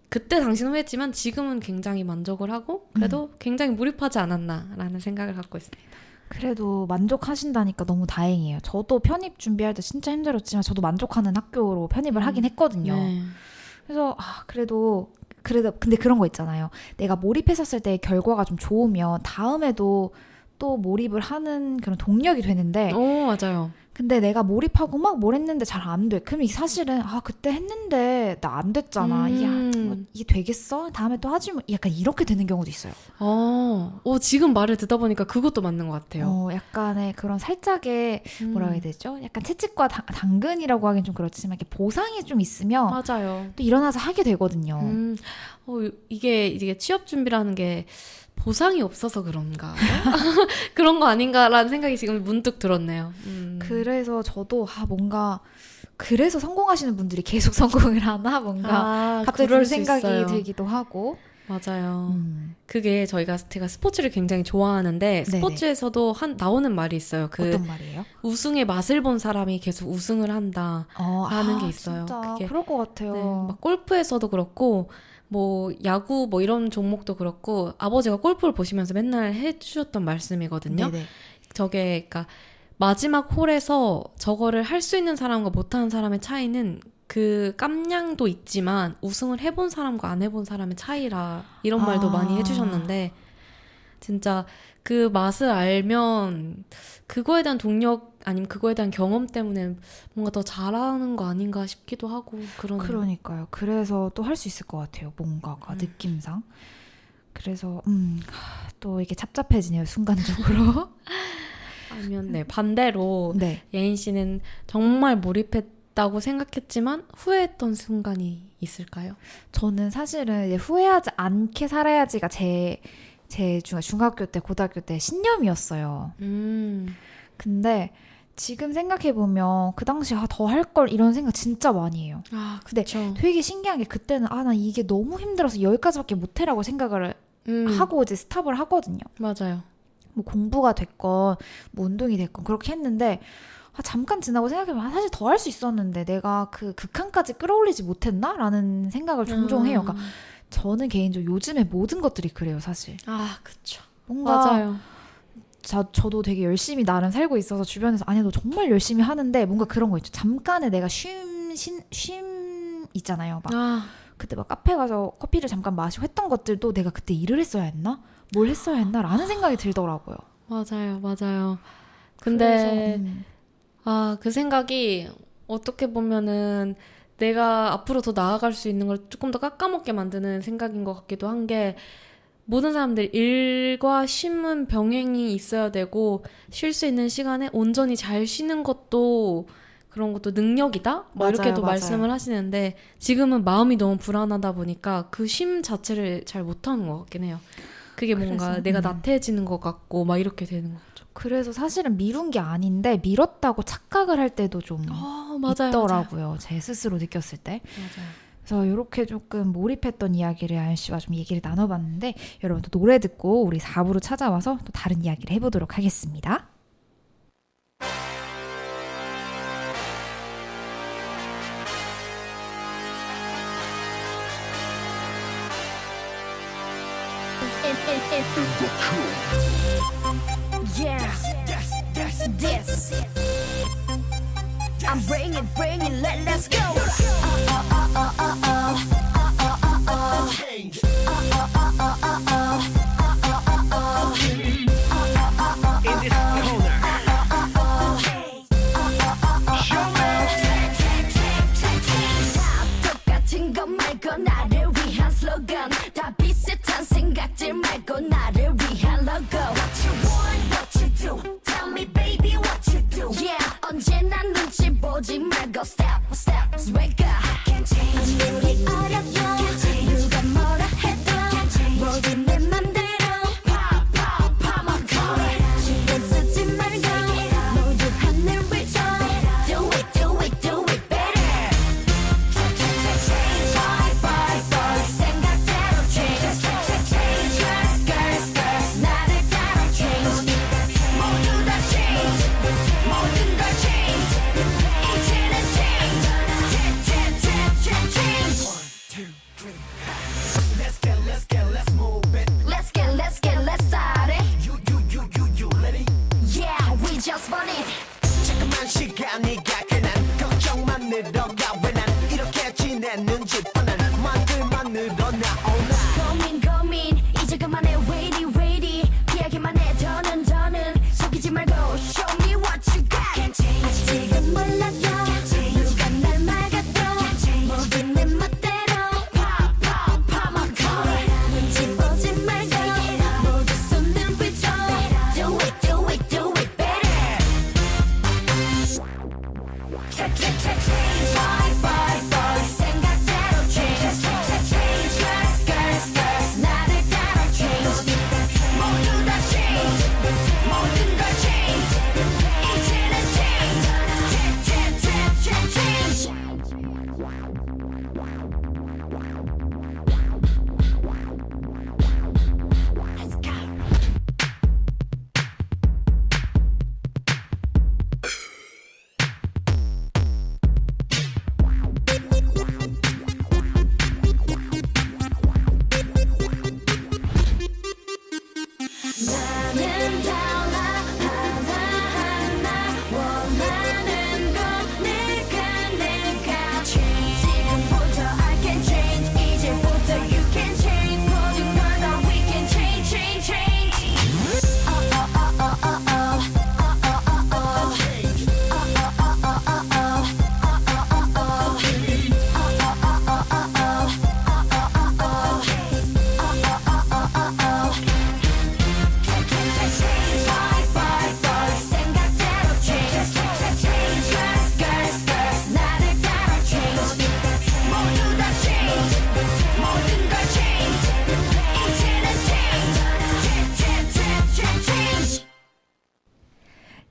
그때 당시는 후회했지만 지금은 굉장히 만족을 하고 그래도 굉장히 몰입하지 않았나라는 생각을 갖고 있습니다. 그래도 만족하신다니까 너무 다행이에요. 저도 편입 준비할 때 진짜 힘들었지만 저도 만족하는 학교로 편입을 하긴 했거든요. 네. 그래서 그래도 근데 그런 거 있잖아요. 내가 몰입했었을 때 결과가 좀 좋으면 다음에도 또 몰입을 하는 그런 동력이 되는데 맞아요. 근데 내가 몰입하고 막 뭘 했는데 잘 안 돼. 그럼 이게 사실은 그때 했는데 나 안 됐잖아. 이게 되겠어? 다음에 또 하지 뭐. 약간 이렇게 되는 경우도 있어요. 지금 말을 듣다 보니까 그것도 맞는 것 같아요. 약간의 그런 살짝의 뭐라 해야 되죠? 약간 채찍과 당근이라고 하긴 좀 그렇지만 이렇게 보상이 좀 있으면 맞아요. 또 일어나서 하게 되거든요. 이게 취업 준비라는 게 보상이 없어서 그런가? 그런 거 아닌가라는 생각이 지금 문득 들었네요. 그래서 저도 뭔가 그래서 성공하시는 분들이 계속 성공을 하나 뭔가 갑자기 그럴 그런 수 생각이 있어요. 들기도 하고 맞아요. 그게 제가 스포츠를 굉장히 좋아하는데 스포츠에서도 나오는 말이 있어요. 어떤 말이에요? 우승의 맛을 본 사람이 계속 우승을 한다라는 게 있어요. 진짜 그게 그럴 것 같아요. 네, 막 골프에서도 그렇고 뭐 야구 뭐 이런 종목도 그렇고 아버지가 골프를 보시면서 맨날 해주셨던 말씀이거든요. 네네. 저게 그러니까 마지막 홀에서 저거를 할 수 있는 사람과 못하는 사람의 차이는 그 깜냥도 있지만 우승을 해본 사람과 안 해본 사람의 차이라 이런 말도 많이 해주셨는데 진짜 그 맛을 알면 그거에 대한 동력 아니면 그거에 대한 경험 때문에 뭔가 더 잘하는 거 아닌가 싶기도 하고 그러네요. 그러니까요. 그래서 또 할 수 있을 것 같아요. 뭔가가 느낌상. 그래서 또 이게 답답해지네요. 순간적으로. 아니면 반대로 네. 예인 씨는 정말 몰입했다고 생각했지만 후회했던 순간이 있을까요? 저는 사실은 이제 후회하지 않게 살아야지가 제 중학교 때 고등학교 때 신념이었어요. 근데 지금 생각해보면 그 당시 더 할 걸 이런 생각 진짜 많이 해요. 근데 그쵸. 되게 신기한 게 그때는 나 이게 너무 힘들어서 여기까지밖에 못해라고 생각을 하고 이제 스탑을 하거든요. 맞아요. 뭐 공부가 됐건 뭐 운동이 됐건 그렇게 했는데 잠깐 지나고 생각해보면 사실 더 할 수 있었는데 내가 그 극한까지 끌어올리지 못했나? 라는 생각을 종종 해요. 그러니까 저는 개인적으로 요즘에 모든 것들이 그래요, 사실. 그쵸. 뭔가 맞아요. 저도 되게 열심히 나름 살고 있어서 주변에서 아니 너 정말 열심히 하는데 뭔가 그런 거 있죠. 잠깐의 내가 쉼 있잖아요. 막 그때 막 카페 가서 커피를 잠깐 마시고 했던 것들도 내가 그때 일을 했어야 했나? 뭘 했어야 했나? 라는 생각이 들더라고요. 맞아요. 근데 그래서, 그 생각이 어떻게 보면은 내가 앞으로 더 나아갈 수 있는 걸 조금 더 깎아먹게 만드는 생각인 것 같기도 한 게 모든 사람들 일과 쉼은 병행이 있어야 되고 쉴 수 있는 시간에 온전히 잘 쉬는 것도 그런 것도 능력이다? 뭐 이렇게도 맞아요. 말씀을 하시는데 지금은 마음이 너무 불안하다 보니까 그 쉼 자체를 잘 못하는 것 같긴 해요. 그게 뭔가 그래서, 내가 나태해지는 것 같고 막 이렇게 되는 것 같죠. 그래서 사실은 미룬 게 아닌데 미뤘다고 착각을 할 때도 좀 있더라고요. 제 스스로 느꼈을 때. 맞아요. 그래서 이렇게 조금 몰입했던 이야기를 아연 씨와 좀 얘기를 나눠봤는데 여러분 또 노래 듣고 우리 4부로 찾아와서 또 다른 이야기를 해보도록 하겠습니다. Yeah, this. I'm bringing, let's go. In this corner. 똑같은 것 말고 나를 위한 슬로건 다 비슷한 생각들 말고 나를 위한 로고 What you want, what you do Tell me baby what you do Yeah 언제나 눈치 보지 말고 step wake up Can't change 아무리 어려도 누가 뭐라 해도 모두 내 맘대로 pop my collar 신경 쓰지 말고 모두 하늘 위쳐 Do it better 생각대로 change girls 나를 따라 change 모두 다 change 모든 걸 change 이제는 change let's start it you ready yeah we just want it 자꾸만 시간이 가게 난 걱정만 늘어가 왜 난 이렇게 지냈는지 뻔한 말들만 늘어나오나 고민 이제 그만해 waiting 피하기만 해 더는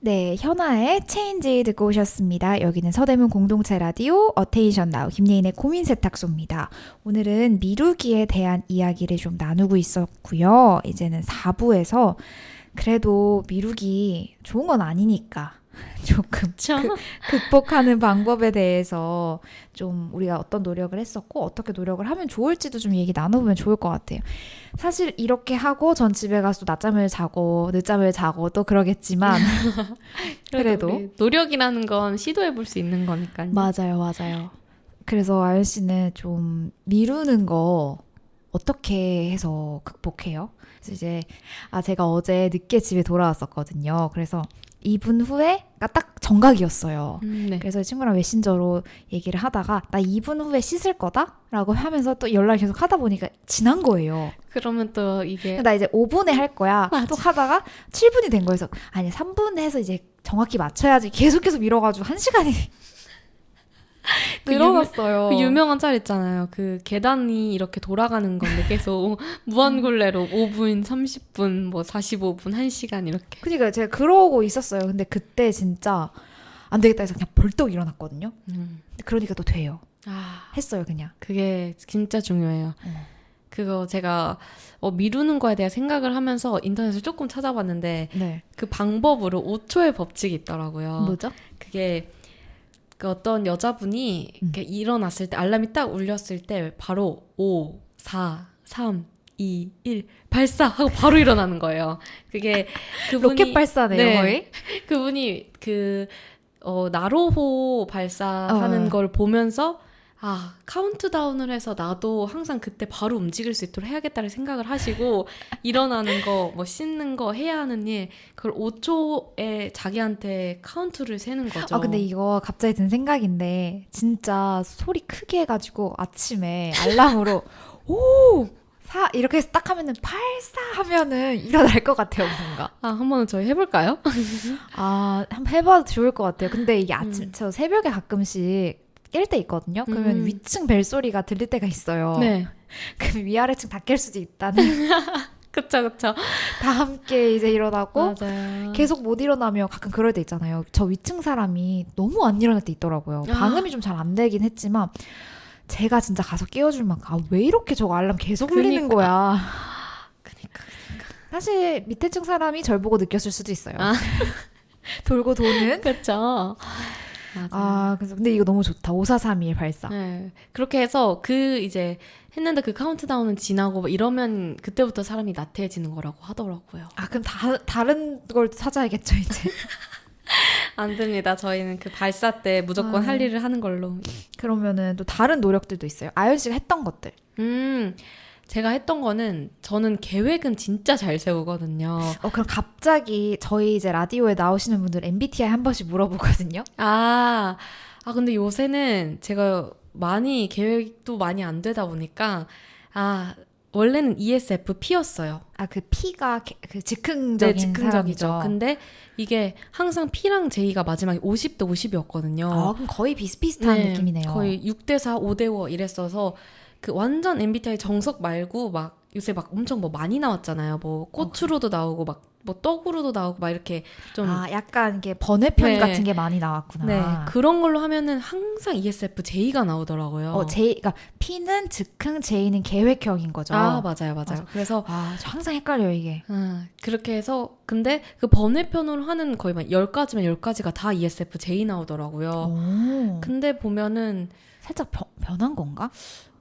네, 현아의 체인지 듣고 오셨습니다. 여기는 서대문 공동체 라디오 어테이션 나우 김예인의 고민 세탁소입니다. 오늘은 미루기에 대한 이야기를 좀 나누고 있었고요. 이제는 4부에서 그래도 미루기 좋은 건 아니니까 조금 극복하는 방법에 대해서 좀 우리가 어떤 노력을 했었고 어떻게 노력을 하면 좋을지도 좀 얘기 나눠보면 좋을 것 같아요. 사실 이렇게 하고 전 집에 가서 또 낮잠을 자고 늦잠을 자고 또 그러겠지만 그래도 우리 노력이라는 건 시도해 볼 수 있는 거니까요. 맞아요. 그래서 아연 씨는 좀 미루는 거 어떻게 해서 극복해요? 그래서 이제 제가 어제 늦게 집에 돌아왔었거든요. 그래서 2분 후에가 딱 정각이었어요. 네. 그래서 친구랑 메신저로 얘기를 하다가 나 2분 후에 씻을 거다? 라고 하면서 또 연락을 계속 하다 보니까 지난 거예요. 그러면 또 이게 나 이제 5분에 할 거야. 맞아. 또 하다가 7분이 된 거여서 아니 3분 해서 이제 정확히 맞춰야지. 계속 밀어가지고 1시간이 늘어났어요. 그 유명한 짤 있잖아요. 그 계단이 이렇게 돌아가는 건데 계속 무한굴레로 5분, 30분, 뭐 45분, 1시간 이렇게. 그러니까 제가 그러고 있었어요. 근데 그때 진짜 안 되겠다 해서 그냥 벌떡 일어났거든요. 그러니까 또 돼요. 했어요 그냥. 그게 진짜 중요해요. 그거 제가 미루는 거에 대해 생각을 하면서 인터넷을 조금 찾아봤는데 네. 그 방법으로 5초의 법칙이 있더라고요. 뭐죠? 그게 그 어떤 여자분이 이렇게 일어났을 때 알람이 딱 울렸을 때 바로 5, 4, 3, 2, 1 발사 하고 바로 일어나는 거예요. 그게 그분이 로켓 발사네요 거의. 그분이 나로호 발사하는 걸 보면서 카운트다운을 해서 나도 항상 그때 바로 움직일 수 있도록 해야겠다는 생각을 하시고 일어나는 거, 뭐 씻는 거, 해야 하는 일 그걸 5초에 자기한테 카운트를 세는 거죠. 근데 이거 갑자기 든 생각인데 진짜 소리 크게 해가지고 아침에 알람으로 5, 4 이렇게 해서 딱 하면은 8, 4 하면은 일어날 것 같아요 뭔가. 한번 저희 해볼까요? 한번 해봐도 좋을 것 같아요. 근데 이게 저 새벽에 가끔씩 깰 때 있거든요. 그러면 위층 벨소리가 들릴 때가 있어요. 네. 그럼 위아래층 다 깰 수도 있다는. 그쵸. 다 함께 이제 일어나고 맞아요. 계속 못 일어나면 가끔 그럴 때 있잖아요. 저 위층 사람이 너무 안 일어날 때 있더라고요. 방음이 좀 잘 안 되긴 했지만 제가 진짜 가서 깨워줄 만큼 왜 이렇게 저거 알람 계속 울리는 거야. 그니까. 사실 밑에 층 사람이 절 보고 느꼈을 수도 있어요. 돌고 도는. 그쵸. 맞아요. 그래서 근데 이거 너무 좋다. 5431 발사. 네. 그렇게 해서 이제 했는데 그 카운트다운은 지나고 막 이러면 그때부터 사람이 나태해지는 거라고 하더라고요. 그럼 다른 걸 찾아야겠죠, 이제. 안 됩니다. 저희는 그 발사 때 무조건 할 일을 하는 걸로. 그러면은 또 다른 노력들도 있어요. 아연 씨가 했던 것들. 제가 했던 거는 저는 계획은 진짜 잘 세우거든요. 그럼 갑자기 저희 이제 라디오에 나오시는 분들 MBTI 한 번씩 물어보거든요. 근데 요새는 제가 계획도 많이 안 되다 보니까 원래는 ESFP였어요. 그 P가 그 즉흥적인 즉흥적이죠. 사람이죠. 근데 이게 항상 P랑 J가 마지막에 50대 50이었거든요. 그럼 거의 비슷비슷한 느낌이네요. 거의 6대 4, 5대 5 이랬어서 그 완전 MBTI 정석 말고 막 요새 막 엄청 뭐 많이 나왔잖아요. 뭐 꽃으로도 나오고 막 뭐 떡으로도 나오고 막 이렇게 좀 약간 이게 번외편 네. 같은 게 많이 나왔구나. 네, 그런 걸로 하면은 항상 ESFJ가 나오더라고요. 그러니까 P는 즉흥, J는 계획형인 거죠. 맞아요. 그래서 저 항상 헷갈려요 이게. 그렇게 해서 근데 그 번외편으로 하는 거의 막 10가지면 10가지가 다 ESFJ 나오더라고요. 근데 보면은 살짝 변한 건가?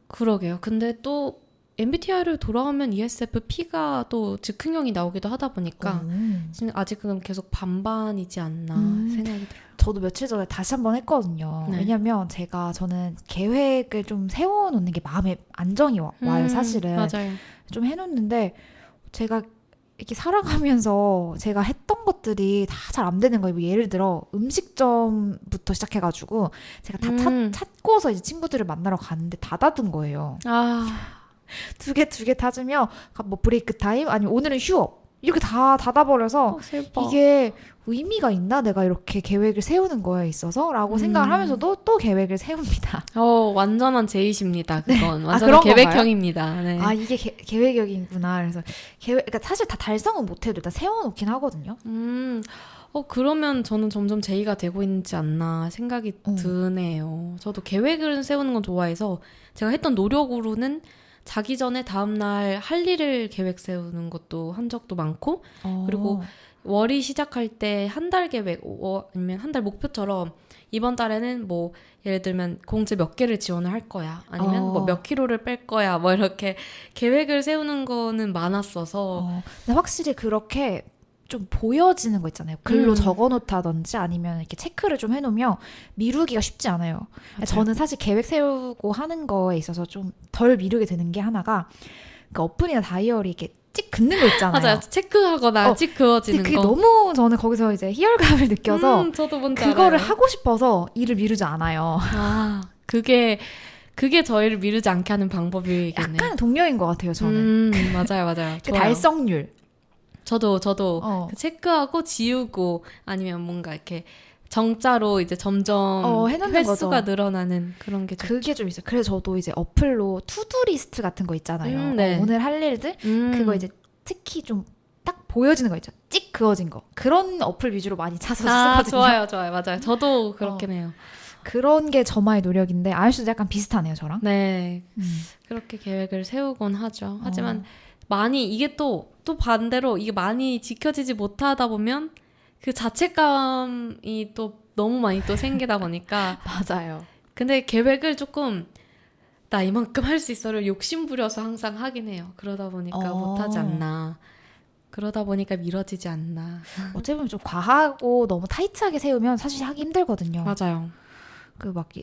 그러게요. 근데 또 MBTI를 돌아오면 ESFP가 또 즉흥형이 나오기도 하다 보니까 지금 아직은 계속 반반이지 않나 생각이 들어요. 저도 며칠 전에 다시 한번 했거든요. 네. 왜냐면 저는 계획을 좀 세워놓는 게 마음에 안정이 와요 사실은. 맞아요. 좀 해놓는데 제가 이렇게 살아가면서 제가 했던 것들이 다 잘 안 되는 거예요. 뭐 예를 들어 음식점부터 시작해가지고 제가 다 찾고서 이제 친구들을 만나러 갔는데 다 닫은 거예요. 두 개 찾으면 뭐 브레이크 타임 아니면 오늘은 휴업 이렇게 다 닫아버려서 슬퍼. 이게 의미가 있나 내가 이렇게 계획을 세우는 거에 있어서 라고 생각을 하면서도 또 계획을 세웁니다. 완전한 제이십니다. 그건 네. 완전한 그런 계획형입니다. 네. 이게 계획형이구나. 그래서 그러니까 사실 다 달성은 못해도 일단 세워놓긴 하거든요. 그러면 저는 점점 제의가 되고 있지 않나 생각이 드네요. 저도 계획을 세우는 건 좋아해서 제가 했던 노력으로는 자기 전에 다음날 할 일을 계획 세우는 것도 한 적도 많고 그리고 월이 시작할 때 한 달 계획 아니면 한 달 목표처럼 이번 달에는 뭐 예를 들면 공제 몇 개를 지원을 할 거야 아니면 뭐 몇 킬로를 뺄 거야 뭐 이렇게 계획을 세우는 거는 많았어서 근데 확실히 그렇게 좀 보여지는 거 있잖아요. 글로 적어놓다든지 아니면 이렇게 체크를 좀 해놓으면 미루기가 쉽지 않아요. 저는 사실 계획 세우고 하는 거에 있어서 좀 덜 미루게 되는 게 하나가 그 어플이나 다이어리 이렇게 찍 긋는 거 있잖아요. 맞아요. 체크하거나 찍 그어지는 그게 거. 너무 저는 거기서 이제 희열감을 느껴서 저도 뭔지 그거를 알아요. 하고 싶어서 일을 미루지 않아요. 그게 저희를 미루지 않게 하는 방법이겠네요. 약간 동료인 것 같아요, 저는. 맞아요. 그 좋아요. 달성률. 저도 그 체크하고 지우고 아니면 뭔가 이렇게 정자로 이제 점점 해놓는 횟수가 거죠. 늘어나는 그런 게 좋죠. 그게 좀 있어요. 그래서 저도 이제 어플로 투두 리스트 같은 거 있잖아요. 네. 오늘 할 일들 그거 이제 특히 좀 딱 보여지는 거 있죠. 찍 그어진 거. 그런 어플 위주로 많이 찾아서 쓰거든요. 좋아요. 맞아요. 저도 그렇긴 해요. 그런 게 저만의 노력인데 아이씨도 약간 비슷하네요, 저랑. 네. 그렇게 계획을 세우곤 하죠. 하지만 많이 이게 또 반대로 이게 많이 지켜지지 못하다 보면 그 자책감이 또 너무 많이 또 생기다 보니까 맞아요. 근데 계획을 조금 나 이만큼 할 수 있어를 욕심부려서 항상 하긴 해요. 그러다 보니까 못하지 않나. 그러다 보니까 미뤄지지 않나. 어찌 보면 좀 과하고 너무 타이트하게 세우면 사실 하기 힘들거든요. 맞아요.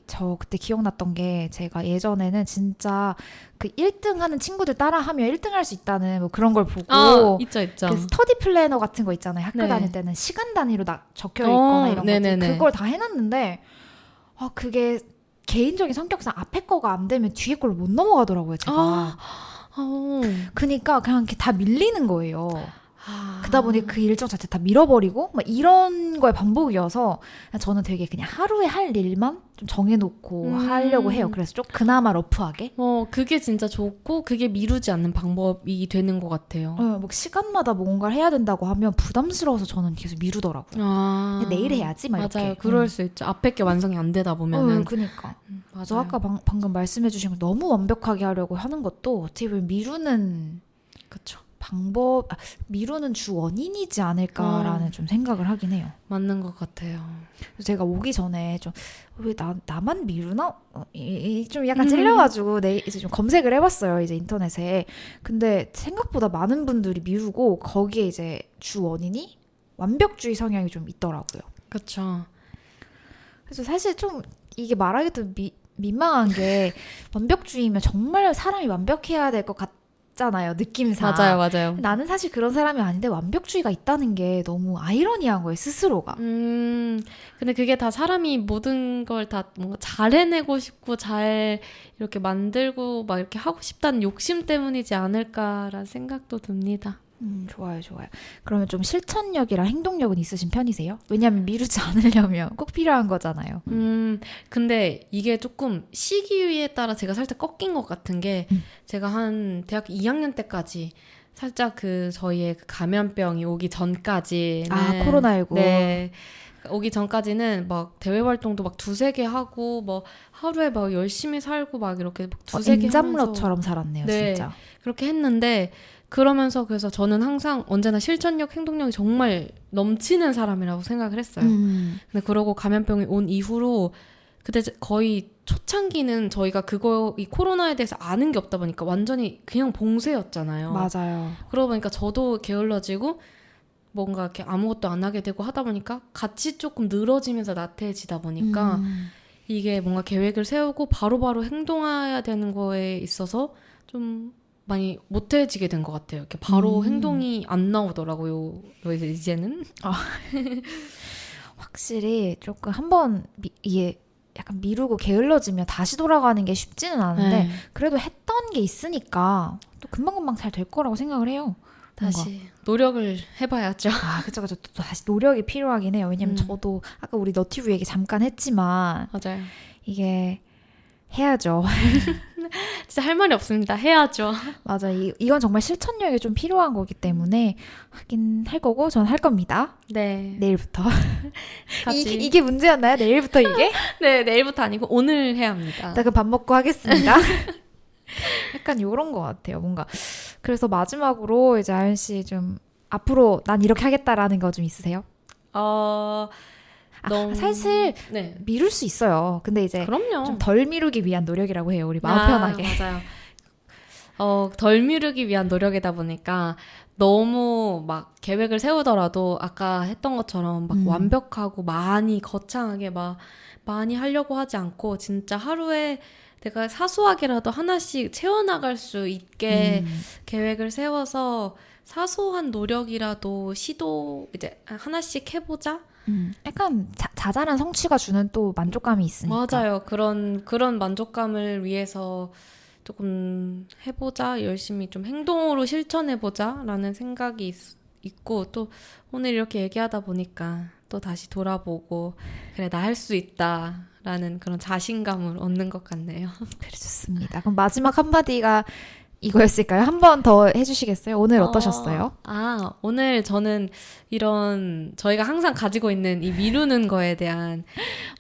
저 그때 기억났던 게 제가 예전에는 진짜 그 1등 하는 친구들 따라하면 1등 할 수 있다는 뭐 그런 걸 보고 있죠. 그 스터디 플래너 같은 거 있잖아요. 학교 네. 다닐 때는 시간 단위로 적혀 있거나 이런 네네네. 것들 그걸 다 해놨는데 그게 개인적인 성격상 앞에 거가 안 되면 뒤에 걸로 못 넘어가더라고요, 제가. 그니까 그냥 이렇게 다 밀리는 거예요. 그러다 보니 그 일정 자체 다 밀어버리고 막 이런 거의 반복이어서 저는 되게 그냥 하루에 할 일만 좀 정해놓고 하려고 해요. 그래서 좀 그나마 러프하게. 그게 진짜 좋고 그게 미루지 않는 방법이 되는 것 같아요. 뭐 시간마다 뭔가를 해야 된다고 하면 부담스러워서 저는 계속 미루더라고요. 그냥 내일 해야지 막 맞아요. 이렇게. 그럴 수 있죠. 앞에 게 완성이 안 되다 보면은. 그니까. 그래서 맞아요. 아까 방금 말씀해주신 거 너무 완벽하게 하려고 하는 것도 어떻게 보면 미루는 그쵸. 미루는 주 원인이지 않을까라는 좀 생각을 하긴 해요. 맞는 것 같아요. 그래서 제가 오기 전에 좀 왜 나만 미루나? 좀 약간 찔려가지고 이제 좀 검색을 해봤어요. 이제 인터넷에. 근데 생각보다 많은 분들이 미루고 거기에 이제 주 원인이 완벽주의 성향이 좀 있더라고요. 그렇죠. 그래서 사실 좀 이게 말하기도 민망한 게 완벽주의면 정말 사람이 완벽해야 될 것 같잖아요. 느낌상. 맞아요. 나는 사실 그런 사람이 아닌데 완벽주의가 있다는 게 너무 아이러니한 거예요. 스스로가. 근데 그게 다 사람이 모든 걸 다 뭔가 잘 해내고 싶고 잘 이렇게 만들고 막 이렇게 하고 싶다는 욕심 때문이지 않을까라는 생각도 듭니다. 좋아요. 그러면 좀 실천력이랑 행동력은 있으신 편이세요? 왜냐하면 미루지 않으려면 꼭 필요한 거잖아요. 근데 이게 조금 시기에 따라 제가 살짝 꺾인 것 같은 게 제가 한 대학교 2학년 때까지 살짝 저희의 그 감염병이 오기 전까지는 코로나19. 네. 오기 전까지는 막 대외 활동도 막 두세 개 하고 뭐 하루에 막 열심히 살고 막 이렇게 막 두세 개 하면서 엔잡러처럼 살았네요, 네. 진짜. 그렇게 했는데 그러면서 그래서 저는 항상 언제나 실천력, 행동력이 정말 넘치는 사람이라고 생각을 했어요. 근데 그러고 감염병이 온 이후로 그때 거의 초창기는 저희가 이 코로나에 대해서 아는 게 없다 보니까 완전히 그냥 봉쇄였잖아요. 맞아요. 그러다 보니까 저도 게을러지고 뭔가 이렇게 아무것도 안 하게 되고 하다 보니까 같이 조금 늘어지면서 나태해지다 보니까 이게 뭔가 계획을 세우고 바로바로 행동해야 되는 거에 있어서 좀 많이 못해지게 된 것 같아요. 이렇게 바로 행동이 안 나오더라고요. 이제는. 확실히 조금 한번 이게 약간 미루고 게을러지면 다시 돌아가는 게 쉽지는 않은데 그래도 했던 게 있으니까 또 금방금방 잘 될 거라고 생각을 해요. 다시 노력을 해봐야죠. 그쵸. 또 다시 노력이 필요하긴 해요. 왜냐면 저도 아까 우리 너튜브 얘기 잠깐 했지만 맞아요. 이게 해야죠. 진짜 할 말이 없습니다. 해야죠. 맞아. 이건 정말 실천력이 좀 필요한 거기 때문에 하긴 할 거고 전 할 겁니다. 네. 내일부터. 같이. 이게 문제였나요? 내일부터 이게? 네, 내일부터 아니고 오늘 해야 합니다. 나 그 밥 먹고 하겠습니다. 약간 요런 것 같아요. 뭔가. 그래서 마지막으로 이제 아연 씨 좀 앞으로 난 이렇게 하겠다라는 거 좀 있으세요? 사실 네. 미룰 수 있어요. 근데 이제 그럼요. 좀 덜 미루기 위한 노력이라고 해요. 우리 마음 편하게. 맞아요. 덜 미루기 위한 노력이다 보니까 너무 막 계획을 세우더라도 아까 했던 것처럼 막 완벽하고 많이 거창하게 막 많이 하려고 하지 않고 진짜 하루에 내가 사소하게라도 하나씩 채워나갈 수 있게 계획을 세워서 사소한 노력이라도 시도 이제 하나씩 해보자. 약간 자잘한 성취가 주는 또 만족감이 있으니까. 맞아요. 그런 만족감을 위해서 조금 해보자, 열심히 좀 행동으로 실천해보자라는 생각이 있고 또 오늘 이렇게 얘기하다 보니까 또 다시 돌아보고 그래 나 할 수 있다라는 그런 자신감을 얻는 것 같네요. 그래 좋습니다. 그럼 마지막 한마디가 이거였을까요? 한 번 더 해주시겠어요? 오늘 어떠셨어요? 오늘 저는 이런 저희가 항상 가지고 있는 이 미루는 거에 대한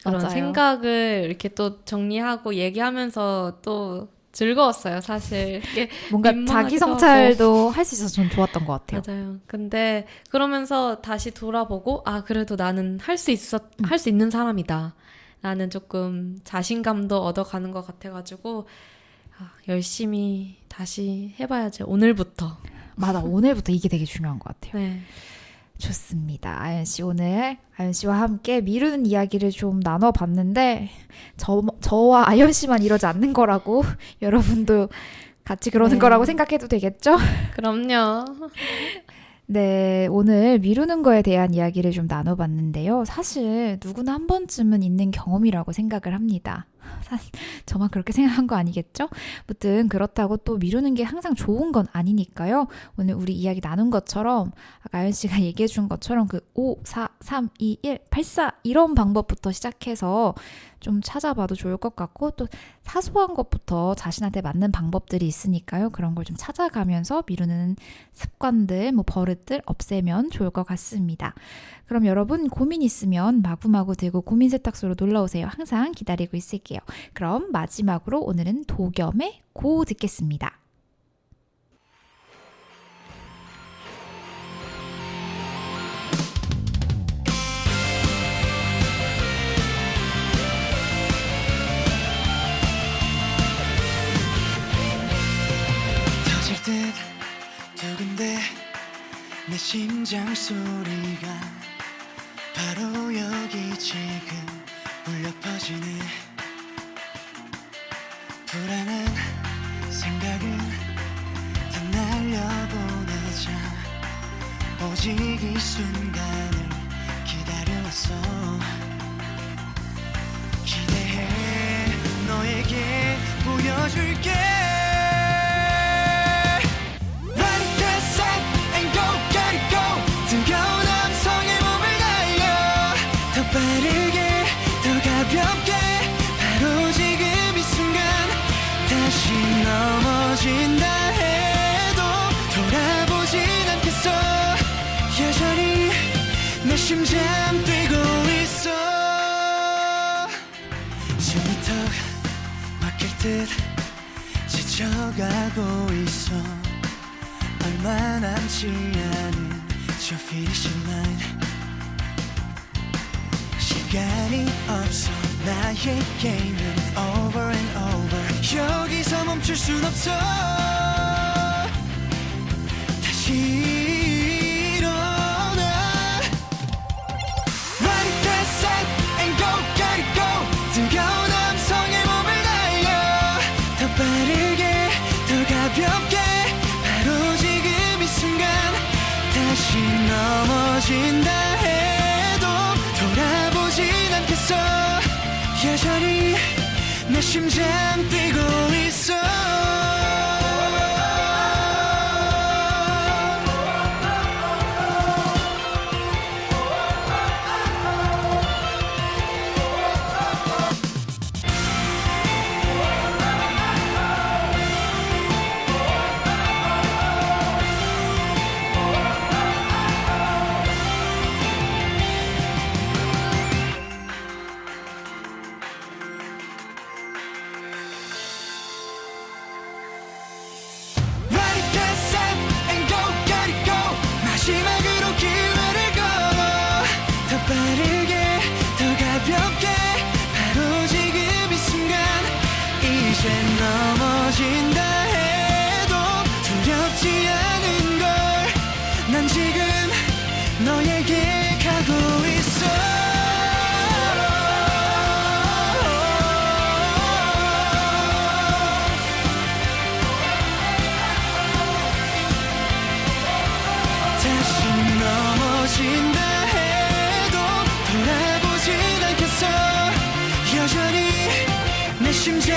그런 맞아요. 생각을 이렇게 또 정리하고 얘기하면서 또 즐거웠어요, 사실. 이게 뭔가 민망하기도 자기 성찰도 할 수 있어서 전 좋았던 것 같아요. 맞아요. 근데 그러면서 다시 돌아보고 그래도 나는 할 수 있는 사람이다. 라는 조금 자신감도 얻어가는 것 같아가지고 열심히 다시 해봐야죠. 오늘부터. 맞아. 오늘부터 이게 되게 중요한 것 같아요. 네. 좋습니다. 아연 씨 오늘 아연 씨와 함께 미루는 이야기를 좀 나눠봤는데 저와 아연 씨만 이러지 않는 거라고 여러분도 같이 그러는 네. 거라고 생각해도 되겠죠? 그럼요. 네, 오늘 미루는 거에 대한 이야기를 좀 나눠봤는데요. 사실 누구나 한 번쯤은 있는 경험이라고 생각을 합니다. 사실 저만 그렇게 생각한 거 아니겠죠? 아무튼 그렇다고 또 미루는 게 항상 좋은 건 아니니까요. 오늘 우리 이야기 나눈 것처럼 아까 아연 씨가 얘기해 준 것처럼 그 5, 4, 3, 2, 1, 8, 4 이런 방법부터 시작해서 좀 찾아봐도 좋을 것 같고 또 사소한 것부터 자신한테 맞는 방법들이 있으니까요. 그런 걸 좀 찾아가면서 미루는 습관들, 버릇들 없애면 좋을 것 같습니다. 그럼 여러분 고민 있으면 마구마구 들고 고민 세탁소로 놀러오세요. 항상 기다리고 있을게요. 그럼 마지막으로 오늘은 도겸의 고 듣겠습니다. 터질 듯 두근데 내 심장 소리가 바로 여기 지금 울려 퍼지네. 불안한 생각은 다 날려보내자 오직 이 순간을 기다려왔어. 기대해 너에게 보여줄게. 빠르게 더 가볍게 바로 지금 이 순간 다시 넘어진다 해도 돌아보진 않겠어. 여전히 내 심장 뛰고 있어. 숨이 턱 막힐 듯 지쳐가고 있어. 얼마 남지 않은 저 피니시 라인. 시간이 없어 나의 게임은 over and over. 여기서 멈출 순 없어. 다시 일어나. Ready, get set and go, get it go. 뜨거운 함성에 몸을 날려 더 빠르게 더 가볍게 바로 지금 이 순간 다시 넘어진다 해도 돌아보진 않겠어. 여전히 내 심장 뛰고 있어. 넘어진다 해도 두렵지 않은 걸 난 지금 너에게 가고 있어 다시 넘어진다 해도 돌아보진 않겠어 여전히 내 심장